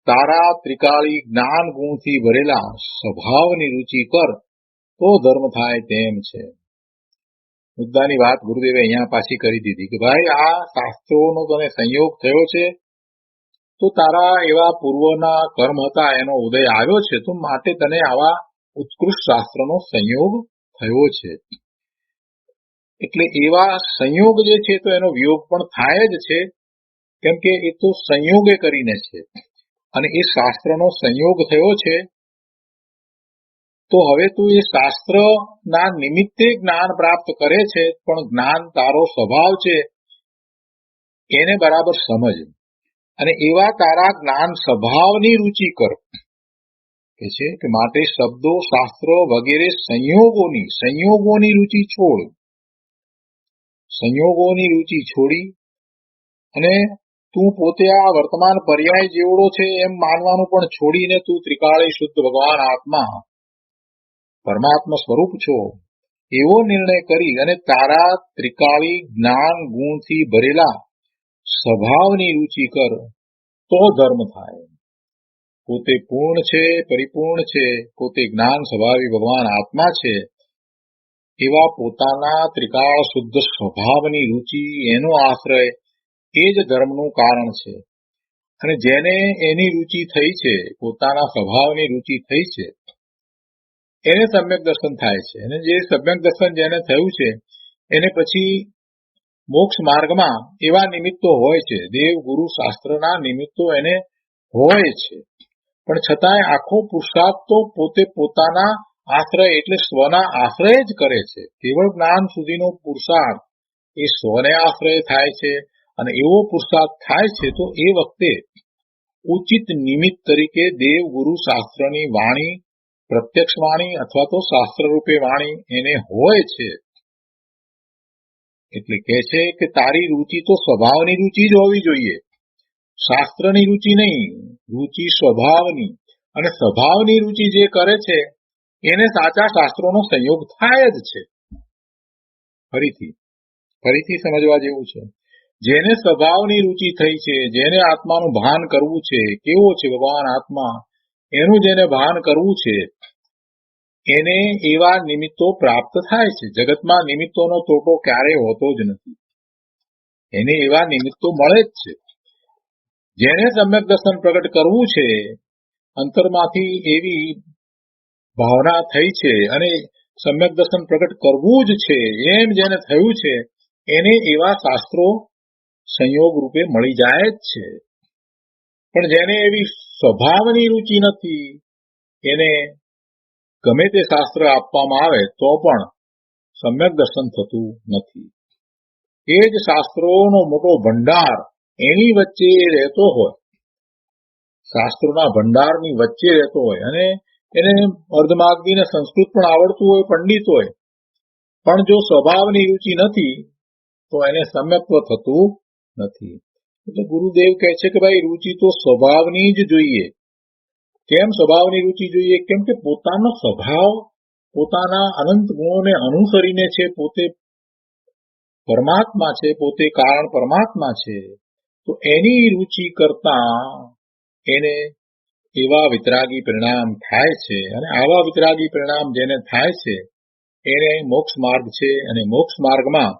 તારા ત્રિકાળી જ્ઞાન ગુણથી ભરેલા સ્વભાવની રુચિ કર તો ધર્મ થાય તેમ છે. મુદ્દાની વાત ગુરુદેવે અહીંયા પાછી કરી દીધી કે ભાઈ આ શાસ્ત્રોનો તને સંયોગ થયો છે તો તારા એવા પૂર્વના કર્મ હતા એનો ઉદય આવ્યો છે, તો માટે તને આવા ઉત્કૃષ્ટ શાસ્ત્રનો સંયોગ થયો છે. એટલે એવા સંયોગ જે છે તો એનો વિયોગ પણ થાય જ છે, કેમ કે એ તો સંયોગે કરીને છે. અને એ શાસ્ત્રનો સંયોગ થયો છે તો હવે તું એ શાસ્ત્રના નિમિત્તે જ્ઞાન પ્રાપ્ત કરે છે, પણ જ્ઞાન તારો સ્વભાવ છે એને બરાબર સમજ અને એવા તારા જ્ઞાન સ્વભાવની રુચિ કર. કે છે કે માટે શબ્દો શાસ્ત્રો વગેરે સંયોગોની રુચિ છોડ. સંયોગોની રુચિ છોડી અને તું પોતે આ વર્તમાન પર્યાય જેવડો છે એમ માનવાનું પણ છોડીને તું ત્રિકાળી શુદ્ધ ભગવાન આત્મા પરમાત્મા સ્વરૂપ છો એવો નિર્ણય કરી અને તારા ત્રિકાળી જ્ઞાન ગુણથી ભરેલા સ્વભાવની રુચિ કર તો ધર્મ થાય. પોતે પૂર્ણ છે, પરિપૂર્ણ છે, પોતે જ્ઞાન સ્વભાવી ભગવાન આત્મા છે એવા પોતાના ત્રિકાળ શુદ્ધ સ્વભાવની રુચિ, એનો આશ્રય એ જ ધર્મનું કારણ છે. અને જેને એની રુચિ થઈ છે, પોતાના સ્વભાવની રુચિ થઈ છે, એને સમ્યક દર્શન થાય છે. અને જે સમ્યક દર્શન જેને થયું છે એને પછી મોક્ષ માર્ગમાં એવા નિમિત્તો હોય છે, દેવ ગુરુ શાસ્ત્રના નિમિત્તો એને હોય છે, પણ છતાંય આખો પુરુષાર્થ તો પોતે પોતાના આશ્રય એટલે સ્વના આશ્રય જ કરે છે. કેવળ જ્ઞાન સુધીનો પુરુષાર્થ એ સ્વને આશ્રય થાય છે, અને એવો પુરુષાર્થ થાય છે તો એ વખતે ઉચિત નિમિત્ત તરીકે દેવ ગુરુ શાસ્ત્રની વાણી, પ્રત્યક્ષ વાણી અથવા તો શાસ્ત્ર રૂપે વાણી એને હોય છે. એટલે કહે છે કે તારી રુચિ તો સ્વભાવની રુચિ જ હોવી જોઈએ, શાસ્ત્રની રુચિ નહીં, રુચિ સ્વભાવની. અને સ્વભાવની રુચિ જે કરે છે એને સાચા શાસ્ત્રોનો સંયોગ થાય જ છે. ફરીથી સમજવા જેવું છે. જેને સ્વભાવની રુચિ થઈ છે, જેને આત્માનું ભાન કરવું છે, કેવો છે ભગવાન આત્મા, એનું જેને ભાન કરવું છે એને એવા નિમિત્તો પ્રાપ્ત થાય છે. જગતમાં નિમિત્તોનો તોટો ક્યારેય હોતો જ નથી, એને એવા નિમિત્તો મળે જ છે. જેને સમ્યક દર્શન પ્રગટ કરવું છે, અંતરમાંથી એવી ભાવના થઈ છે અને સમ્યક દર્શન પ્રગટ કરવું જ છે એમ જેને થયું છે એને એવા શાસ્ત્રો સંયોગ રૂપે મળી જાય જ છે. પણ જેને એવી સ્વભાવની રુચિ નથી, એને ગમે તે શાસ્ત્ર આપવામાં આવે તો પણ સમ્યક દર્શન થતું નથી. એ જ શાસ્ત્રોનો મોટો ભંડાર એની વચ્ચે રહેતો હોય, શાસ્ત્રોના ભંડારની વચ્ચે રહેતો હોય, અને એને અર્ધમાર્ગીને સંસ્કૃત પણ આવડતું હોય, પંડિત હોય, પણ જો સ્વભાવની રુચિ નથી તો એને સમ્યક્ત્વ થતું નથી. એટલે ગુરુદેવ કહે છે કે ભાઈ રુચિ તો સ્વભાવની જ જોઈએ. કેમ સ્વભાવની રુચિ જોઈએ? કેમ કે પોતાનો સ્વભાવ પોતાના અનંત ગુણોને અનુસરીને છે, પોતે પરમાત્મા છે, પોતે કારણ પરમાત્મા છે, તો એની રુચિ કરતા એને એવા વિતરાગી પરિણામ થાય છે. અને આવા વિતરાગી પરિણામ જેને થાય છે એને મોક્ષ માર્ગ છે, અને મોક્ષ માર્ગમાં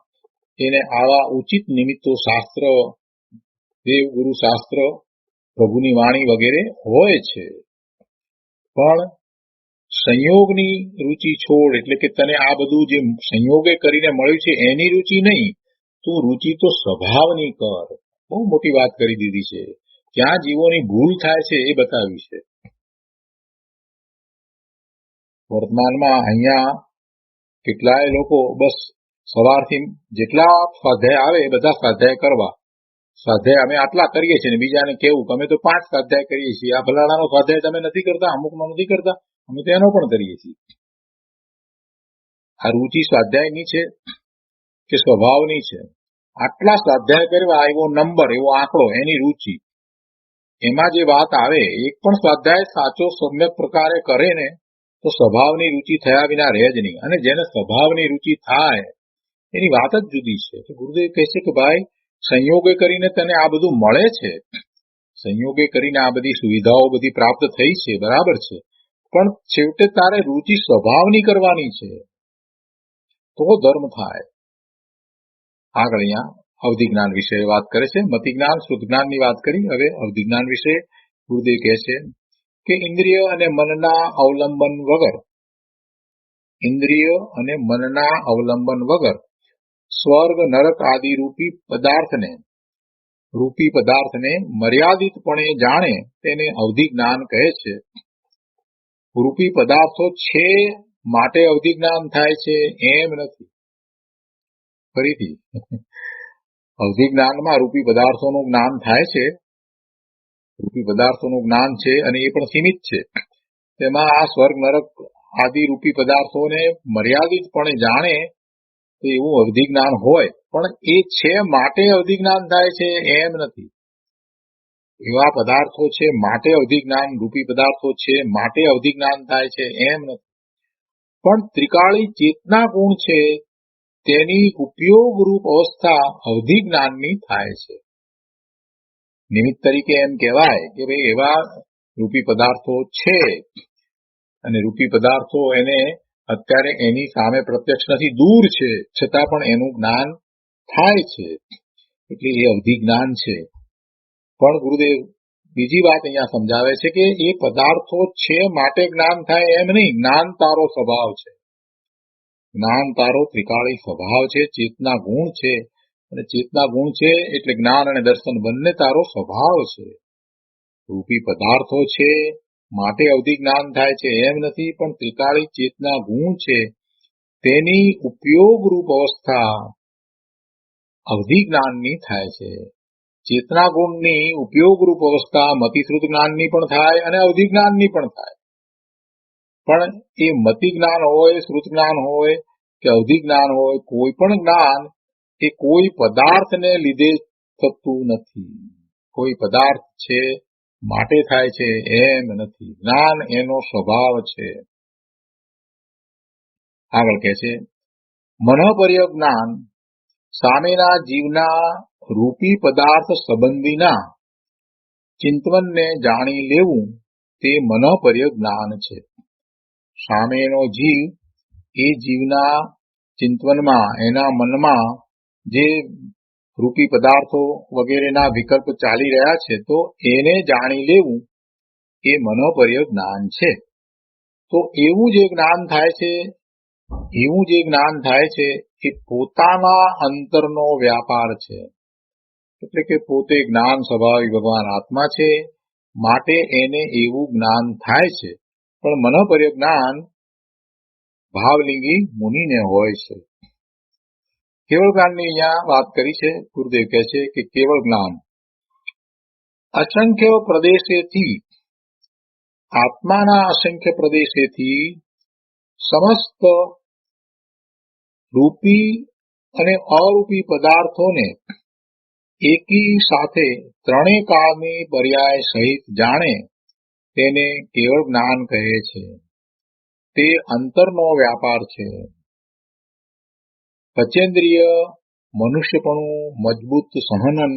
એને આવા ઉચિત નિમિત્તો શાસ્ત્ર, દેવ ગુરુ શાસ્ત્ર, પ્રભુની વાણી વગેરે હોય છે. પણ સંયોગની રુચિ છોડ, એટલે કે તને આ બધું જે સંયોગે કરીને મળ્યું છે એની રુચિ નહીં, તું રુચિ તો સ્વભાવની કર. બહુ મોટી વાત કરી દીધી છે. ક્યાં જીવોની ભૂલ થાય છે એ બતાવ્યું છે. વર્તમાનમાં અહીંયા કેટલાય લોકો બસ સવારથી જેટલા સ્વાધ્યાય આવે એ બધા સ્વાધ્યાય કરવા, સ્વાધ્યાય અમે આટલા કરીએ છીએ, ને બીજાને કેવું અમે તો 5 સ્વાધ્યાય કરીએ છીએ, આ ફલાણાનો સ્વાધ્યાય તમે નથી કરતા, અમુકનો નથી કરતા, અમે તો એનો પણ કરીએ છીએ. આ રુચિ સ્વાધ્યાયની છે કે સ્વભાવની છે? આટલા સ્વાધ્યાય કરવા એવો નંબર, એવો આંકડો, એની રુચિ, એમાં જે વાત આવે, એક પણ સ્વાધ્યાય સાચો સમ્યક પ્રકારે કરે ને તો સ્વભાવની રુચિ થયા વિના રહે જ નહીં. અને જેને સ્વભાવની રુચિ થાય એની વાત જ જુદી છે. તો ગુરુદેવ કહે છે કે ભાઈ સંયોગે કરીને તને આ બધું મળે છે, સંયોગે કરીને આ બધી સુવિધાઓ બધી પ્રાપ્ત થઈ છે, બરાબર છે, પણ છેવટે તારે રુચિ સ્વભાવની કરવાની છે તો ધર્મ થાય. આગળ અહીંયા અવધિ જ્ઞાન વિશે વાત કરે છે. મતિ જ્ઞાન, શુદ્ધ જ્ઞાનની વાત કરી, હવે અવધિ જ્ઞાન વિશે ગુરુદેવ કહે છે કે ઇન્દ્રિય અને મનના અવલંબન વગર, ઇન્દ્રિય અને મનના અવલંબન વગર સ્વર્ગ નરક આદિ રૂપી પદાર્થને મર્યાદિતપણે જાણે તેને અવધિ જ્ઞાન કહે છે. રૂપી પદાર્થો છે માટે અવધિ જ્ઞાન થાય છે એમ નથી. ફરીથી અવધિ જ્ઞાનમાં રૂપી પદાર્થોનું જ્ઞાન થાય છે, રૂપી પદાર્થોનું જ્ઞાન છે, અને એ પણ સીમિત છે. તેમાં આ સ્વર્ગ નરક આદિ રૂપી પદાર્થોને મર્યાદિતપણે જાણે તો એવું અવધિ જ્ઞાન હોય, પણ એ છે માટે અવધિ જ્ઞાન થાય છે એમ નથી. એવા પદાર્થો છે માટે અવધિ જ્ઞાન, રૂપી પદાર્થો છે માટે અવધિ જ્ઞાન થાય છે એમ નથી. પણ ત્રિકાળી ચેતના ગુણ છે તેની ઉપયોગ રૂપ અવસ્થા અવધિ જ્ઞાનની થાય છે. નિમિત્ત તરીકે એમ કહેવાય કે ભાઈ એવા રૂપી પદાર્થો છે, અને રૂપી પદાર્થો એને અત્યારે એની સામે પ્રત્યક્ષ નથી, દૂર છે, છતાં પણ એનું જ્ઞાન થાય છે, એટલે એ અવધિ જ્ઞાન છે. પણ ગુરુદેવ બીજી વાત અહીંયા સમજાવે છે કે એ પદાર્થો છે માટે જ્ઞાન થાય એમ નહીં. જ્ઞાન તારો સ્વભાવ છે, જ્ઞાન તારો ત્રિકાળી સ્વભાવ છે, ચેતના ગુણ છે, અને ચેતના ગુણ છે એટલે જ્ઞાન અને દર્શન બંને તારો સ્વભાવ છે. રૂપી પદાર્થો છે માટે અવધિ જ્ઞાન થાય છે એમ નથી, પણ ત્રિકાળી ચેતના ગુણ છે તેની ઉપયોગ રૂપ અવસ્થા અવધિ જ્ઞાનની થાય છે. ચેતના ગુણની ઉપયોગ રૂપ અવસ્થા મતિશ્રુત જ્ઞાનની પણ થાય અને અવધિ જ્ઞાનની પણ થાય. પણ એ મતિ જ્ઞાન હોય, શ્રુત જ્ઞાન હોય કે અવધિ જ્ઞાન હોય, કોઈ પણ જ્ઞાન એ કોઈ પદાર્થને લીધે થતું નથી. કોઈ પદાર્થ છે માટે થાય છે એમ નથી. જ્ઞાન એનો સ્વભાવ છે. આગળ કહે છે, મનોપર્ય જ્ઞાન સામેના જીવના રૂપી પદાર્થ સંબંધીના ચિંતવનને જાણી લેવું તે મનોપર્ય જ્ઞાન છે. સામેનો જીવ એ જીવના ચિંતવનમાં, એના મનમાં જે રૂપી પદાર્થો વગેરેના વિકલ્પ ચાલી રહ્યા છે તો એને જાણી લેવું એ મનોપર્ય જ્ઞાન છે. તો એવું જે જ્ઞાન થાય છે એ પોતાના અંતરનો વ્યાપાર છે. એટલે કે પોતે જ્ઞાન સ્વભાવી ભગવાન આત્મા છે માટે એને એવું જ્ઞાન થાય છે. પણ મનોપર્ય જ્ઞાન ભાવલિંગી મુનિને હોય છે. કેવળ જ્ઞાનની અહીંયા વાત કરી છે. ગુરુદેવ કહે છે કે કેવળ જ્ઞાન અસંખ્ય પ્રદેશેથી, આત્માના અસંખ્ય પ્રદેશેથી સમસ્ત રૂપી અને અરૂપી પદાર્થોને એકી સાથે ત્રણેય કાળની પર્યાય સહિત જાણે તેને કેવળ જ્ઞાન કહે છે. તે અંતરનો વ્યાપાર છે. પંચેન્દ્રિય મનુષ્યપણું, મજબૂત સહનન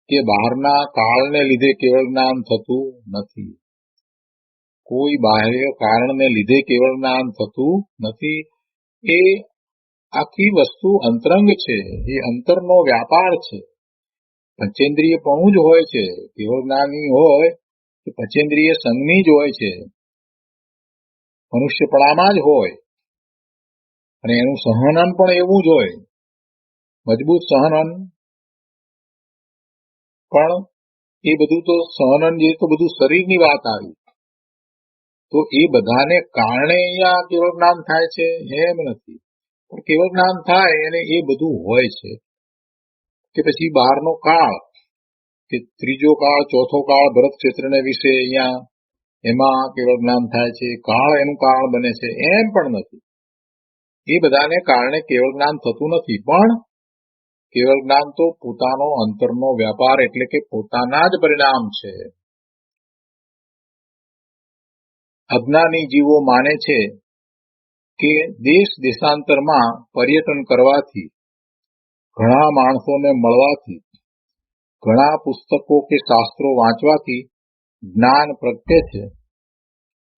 કે બહારના કાળને લીધે કેવળ જ્ઞાન થતું નથી. કોઈ બાહ્ય કારણને લીધે કેવળ જ્ઞાન થતું નથી. એ આખી વસ્તુ અંતરંગ છે. એ અંતરનો વ્યાપાર છે. પંચેન્દ્રિયપણું જ હોય છે. કેવળ જ્ઞાની હોય કે પંચેન્દ્રિય સંજ્ઞી જ હોય છે. મનુષ્યપણામાં જ હોય અને એનું સહનન પણ એવું જ હોય. મજબૂત સહનન પણ એ બધું તો સહનન જે તો બધું શરીરની વાત આવી. તો એ બધાને કારણે અહીંયા કેવળ જ્ઞાન થાય છે એમ નથી. પણ કેવળ જ્ઞાન થાય અને એ બધું હોય છે. કે પછી બહારનો કાળ કે ત્રીજો કાળ, ચોથો કાળ, ભરત ક્ષેત્રને વિશે અહીંયા એમાં કેવળ જ્ઞાન થાય છે. કાળ એનું કારણ બને છે એમ પણ નથી. એ બધાને કારણે કેવળ જ્ઞાન થતું નથી. પણ કેવળ જ્ઞાન તો પોતાનો અંતરનો વ્યાપાર એટલે કે પોતાના જ પરિણામ છે. અજ્ઞાની જીવો માને છે કે દેશ દેશાંતરમાં પર્યટન કરવાથી, ઘણા માણસોને મળવાથી, ઘણા પુસ્તકો કે શાસ્ત્રો વાંચવાથી જ્ઞાન પ્રગટે છે.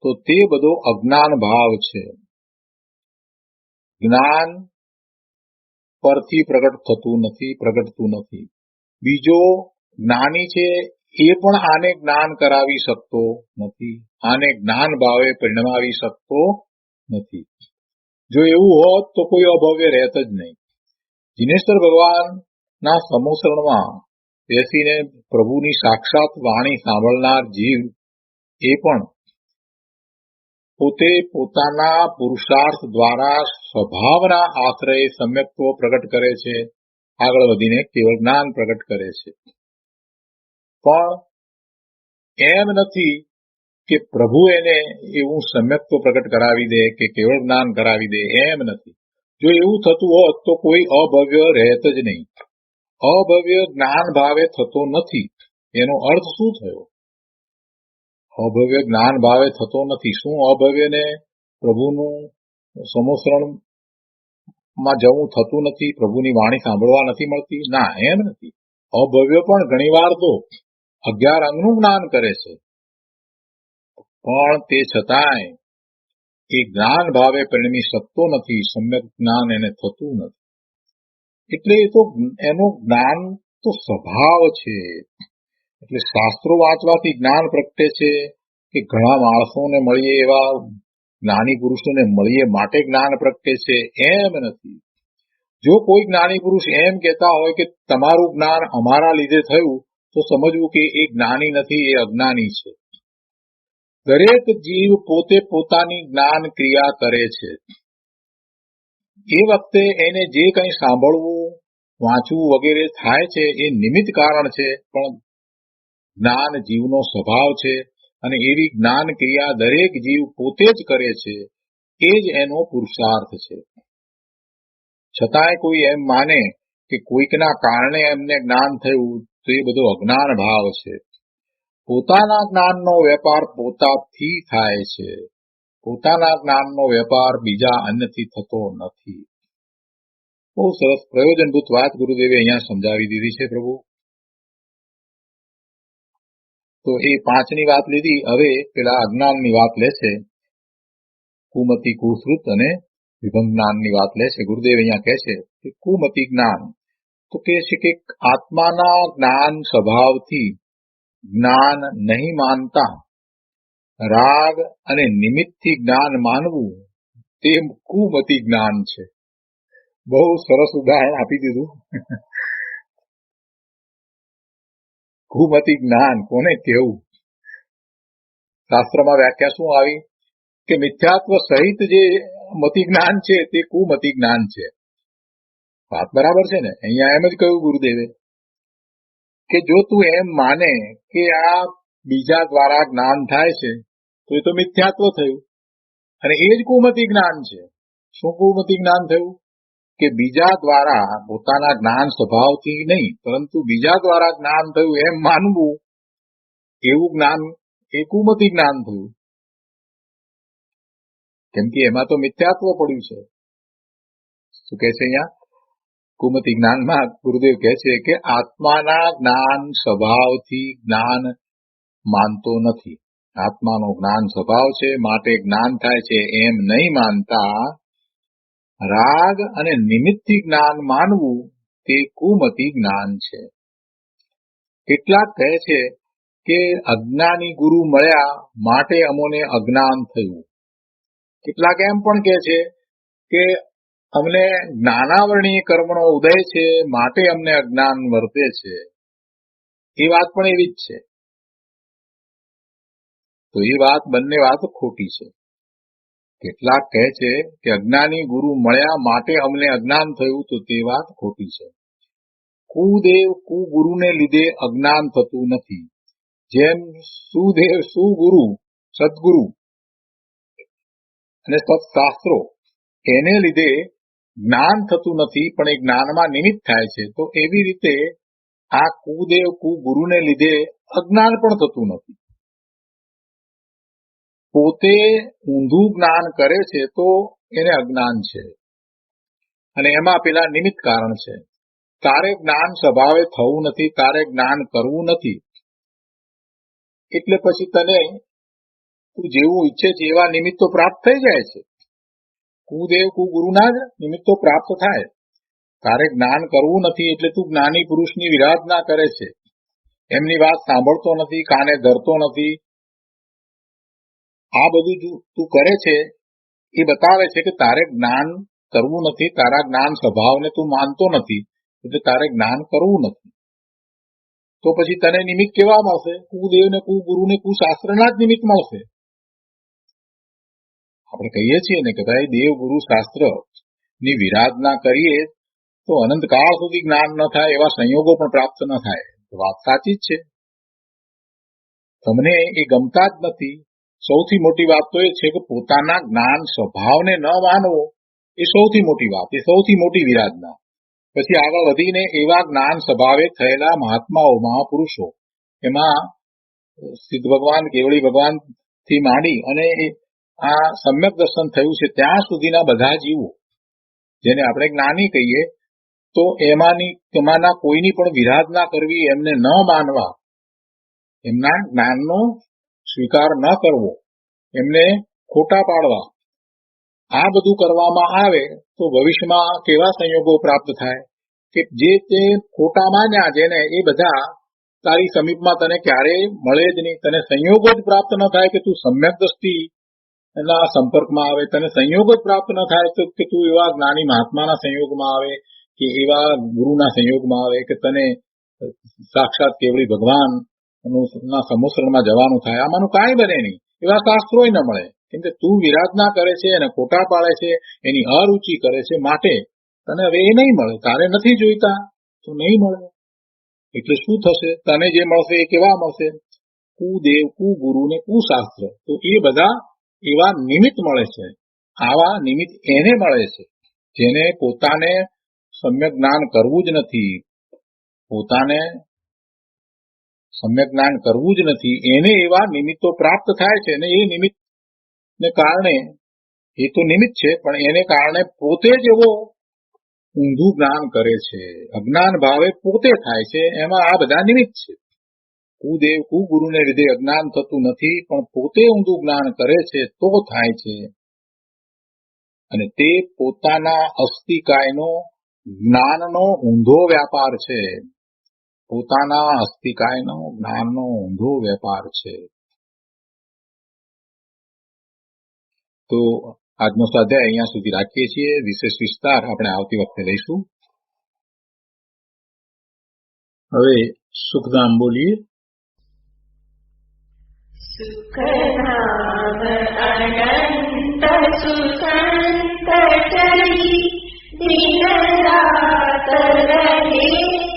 તો તે બધો અજ્ઞાન ભાવ છે. જ્ઞાન પરથી પ્રગટતું નથી. બીજો જ્ઞાની છે એ પણ આને જ્ઞાન કરાવી શકતો નથી. આને જ્ઞાન ભાવે પરિણમાવી શકતો નથી. જો એવું હોત તો કોઈ અભવ્ય રહેત જ નહીં. જિનેશ્વર ભગવાનના સમોસરણમાં બેસીને પ્રભુની સાક્ષાત વાણી સાંભળનાર જીવ એ પણ પોતે પોતાના પુરુષાર્થ દ્વારા સ્વભાવના આશ્રય સમ્યક્ત્વ પ્રગટ કરે છે. આગળ વધીને કેવળ જ્ઞાન પ્રગટ કરે છે. પણ એમ નથી કે પ્રભુ એને એવું સમ્યક્ત્વ પ્રગટ કરાવી દે કે કેવળ જ્ઞાન કરાવી દે, એમ નથી. જો એવું થતું હોત તો કોઈ અભવ્ય રહેત જ નહીં. અભવ્ય જ્ઞાન ભાવે થતો નથી. એનો અર્થ શું થયો? અભવ્ય જ્ઞાન ભાવે થતો નથી. શું અભવ્યને પ્રભુનું સમોસરણમાં જવું થતું નથી? પ્રભુની વાણી સાંભળવા નથી મળતી? ના, એમ નથી. અભવ્ય પણ ઘણીવાર તો 11 અંગનું જ્ઞાન કરે છે, પણ તે છતાંય એ જ્ઞાન ભાવે પરિણમી શકતો નથી. સમ્યક જ્ઞાન એને થતું નથી. એટલે એ તો એનો જ્ઞાન તો સ્વભાવ છે. એટલે શાસ્ત્રો વાંચવાથી જ્ઞાન પ્રગટે છે કે ઘણા માણસોને મળીએ, એવા જ્ઞાની પુરુષોને મળીએ માટે જ્ઞાન પ્રગટે છે, એમ નથી. જો કોઈ જ્ઞાની પુરુષ એમ કહેતા હોય કે તમારું જ્ઞાન અમારા લીધે થયું તો સમજવું કે એ જ્ઞાની નથી, એ અજ્ઞાની છે. દરેક જીવ પોતે પોતાની જ્ઞાન ક્રિયા કરે છે. એ વખતે એને જે કંઈ સાંભળવું, વાંચવું વગેરે થાય છે એ નિમિત્ત કારણ છે, પણ જ્ઞાન જીવનો સ્વભાવ છે અને એવી જ્ઞાન ક્રિયા દરેક જીવ પોતે જ કરે છે. એ જ એનો પુરુષાર્થ છે. છતાંય કોઈ એમ માને કે કોઈકના કારણે એમને જ્ઞાન થયું તો એ બધો અજ્ઞાન ભાવ છે. પોતાના જ્ઞાનનો વેપાર પોતાથી થાય છે. પોતાના જ્ઞાનનો વેપાર બીજા અન્યથી થતો નથી. બહુ સરસ પ્રયોજનભૂત વાત ગુરુદેવે અહીંયા સમજાવી દીધી છે પ્રભુ. તો એ 5ની વાત લીધી. હવે પેલા અજ્ઞાનની વાત લે છે. કુમતિ, કુશ્રુત અને વિભંગ જ્ઞાનની વાત લે છે. ગુરુદેવ અહીંયા કહે છે કે કુમતિ જ્ઞાન તો કહે છે કે આત્માના જ્ઞાન સ્વભાવથી જ્ઞાન નહીં માનતા રાગ અને નિમિત્તથી જ્ઞાન માનવું તે કુમતિ જ્ઞાન છે. બહુ સરસ ઉદાહરણ આપી દીધું. કુમતિ જ્ઞાન કોને કહેવું? શાસ્ત્રમાં વ્યાખ્યા શું આવી કે મિથ્યાત્વ સહિત જે મતિ જ્ઞાન છે તે કુમતિ જ્ઞાન છે. વાત બરાબર છે ને? અહીંયા એમ જ કહ્યું ગુરુદેવે કે જો તું એમ માને કે આ બીજા દ્વારા જ્ઞાન થાય છે તો એ તો મિથ્યાત્વ થયું અને એ જ કુમતિ જ્ઞાન છે. શું કુમતિ જ્ઞાન થયું? કે બીજા દ્વારા પોતાના જ્ઞાન સ્વભાવથી નહીં પરંતુ બીજા દ્વારા જ્ઞાન થયું એમ માનવું, એવું જ્ઞાન એ કુમતિ જ્ઞાન થયું. કેમ કે એમાં તો મિથ્યાત્વ પડ્યું છે. શું કહે છે અહીંયા કુમતિ જ્ઞાનમાં? ગુરુદેવ કહે છે કે આત્માના જ્ઞાન સ્વભાવથી જ્ઞાન માનતો નથી. આત્માનો જ્ઞાન સ્વભાવ છે માટે જ્ઞાન થાય છે એમ નહીં માનતા રાગ અને નિમિત્તથી જ્ઞાન માનવું તે કુમતિ જ્ઞાન છે. કેટલાક કહે છે કે અજ્ઞાની ગુરુ મળ્યા માટે અમોને અજ્ઞાન થયું. કેટલાક એમ પણ કહે છે કે અમને જ્ઞાનાવરણીય કર્મનો ઉદય છે માટે અમને અજ્ઞાન વર્તે છે. એ વાત પણ એવી જ છે. તો એ વાત, બંને વાત ખોટી છે. કેટલાક કહે છે કે અજ્ઞાની ગુરુ મળ્યા માટે અમને અજ્ઞાન થયું, તો તે વાત ખોટી છે. કુદેવ કુગુરુને લીધે અજ્ઞાન થતું નથી. જેમ સુદેવ સુગુરુ સદગુરુ અને સત્શાસ્ત્રો એને લીધે જ્ઞાન થતું નથી પણ એ જ્ઞાનમાં નિમિત્ત થાય છે, તો એવી રીતે આ કુદેવ કુગુરુને લીધે અજ્ઞાન પણ થતું નથી. પોતે ઊંધું જ્ઞાન કરે છે તો એને અજ્ઞાન છે અને એમાં પેલા નિમિત્ત કારણ છે. તારે જ્ઞાન સ્વભાવે થવું નથી, તારે જ્ઞાન કરવું નથી, એટલે પછી તને તું જેવું ઈચ્છે છે એવા નિમિત્તો પ્રાપ્ત થઈ જાય છે. કુદેવ કુગુરુના જ નિમિત્તો પ્રાપ્ત થાય. તારે જ્ઞાન કરવું નથી એટલે તું જ્ઞાની પુરુષની વિરાધના કરે છે. એમની વાત સાંભળતો નથી, કાને ધરતો નથી. આ બધું તું કરે છે એ બતાવે છે કે તારે જ્ઞાન કરવું નથી, તારા જ્ઞાન સ્વભાવને તું માનતો નથી, એટલે તારે જ્ઞાન કરવું નથી. તો પછી તને નિમિત્ત કેવા મળશે? કુદેવને કુગુરુને કુશાસ્ત્રના જ નિમિત્ત મળશે. આપણે કહીએ છીએ ને કે ભાઈ દેવ ગુરુ શાસ્ત્ર ની વિરાધના કરીએ તો અનંતકાળ સુધી જ્ઞાન ન થાય, એવા સંયોગો પણ પ્રાપ્ત ન થાય. વાત સાચી જ છે. તમને એ ગમતા જ નથી. સૌથી મોટી વાત તો એ છે કે પોતાના જ્ઞાન સ્વભાવને ન માનવો એ સૌથી મોટી વાત, એ સૌથી મોટી વિરાધના. પછી આગળ વધીને એવા જ્ઞાન સ્વભાવે થયેલા મહાત્માઓ, મહાપુરુષો, એમાં સિદ્ધ ભગવાન, કેવળી ભગવાન થી માંડી અને આ સમ્યક દર્શન થયું છે ત્યાં સુધીના બધા જીવો જેને આપણે જ્ઞાની કહીએ, તો એમાંના કોઈની પણ વિરાધના કરવી, એમને ન માનવા, એમના જ્ઞાનનો સ્વીકાર ન કરવો, એમને ખોટા પાડવા, આ બધું કરવામાં આવે તો ભવિષ્યમાં કેવા સંયોગો પ્રાપ્ત થાય કે જે તે ખોટા માન્યા જેને એ બધા તારી સમીપમાં તને ક્યારેય મળે જ નહીં. તને સંયોગો જ પ્રાપ્ત ન થાય કે તું સમ્યક દ્રષ્ટિ એના સંપર્કમાં આવે, તને સંયોગ જ પ્રાપ્ત ન થાય તો કે તું એવા જ્ઞાની મહાત્માના સંયોગમાં આવે કે એવા ગુરુના સંયોગમાં આવે કે તને સાક્ષાત કેવળી ભગવાન ના સમુસરણમાં જવાનું થાય, આમાંનું કાંઈ બને નહીં. એવા શાસ્ત્રોય ન મળે. કેમ કે તું વિરાધના કરે છે અને ખોટા પાડે છે, એની અરુચિ કરે છે, માટે તને હવે એ નહીં મળે. તારે નથી જોઈતા તો નહીં મળે. એટલે શું થશે? તને જે મળશે એ કેવા મળશે? કુદેવ, કુગુરુ ને કુશાસ્ત્ર. તો એ બધા એવા નિમિત્ત મળે છે. આવા નિમિત્ત એને મળે છે જેને પોતાને સમ્યક જ્ઞાન કરવું જ નથી. પોતાને સમ્યક જ્ઞાન કરવું જ નથી, એને એવા નિમિત્તો પ્રાપ્ત થાય છે. અને એ નિમિત્તને કારણે, એ તો નિમિત્ત છે, પણ એને કારણે પોતે જ એવો ઊંધું જ્ઞાન કરે છે. અજ્ઞાન ભાવે પોતે થાય છે. એમાં આ બધા નિમિત્ત છે. કુદેવ, કુગુરુને લીધે અજ્ઞાન થતું નથી, પણ પોતે ઊંધું જ્ઞાન કરે છે તો થાય છે. અને તે પોતાના અસ્તિકાયનો જ્ઞાનનો ઊંધો વ્યાપાર છે. પોતાના અસ્તિકાયનો જ્ઞાનનો ઊંધો વેપાર છે. તો આજનો સ્વાધ્યાય અહીંયા સુધી રાખીએ છીએ. વિશેષ વિસ્તાર આપણે આવતી વખતે લઈશું. હવે સુખધામ બોલીએ. સુખધામ અનંત સુસંત ચરી દિન રાત રહે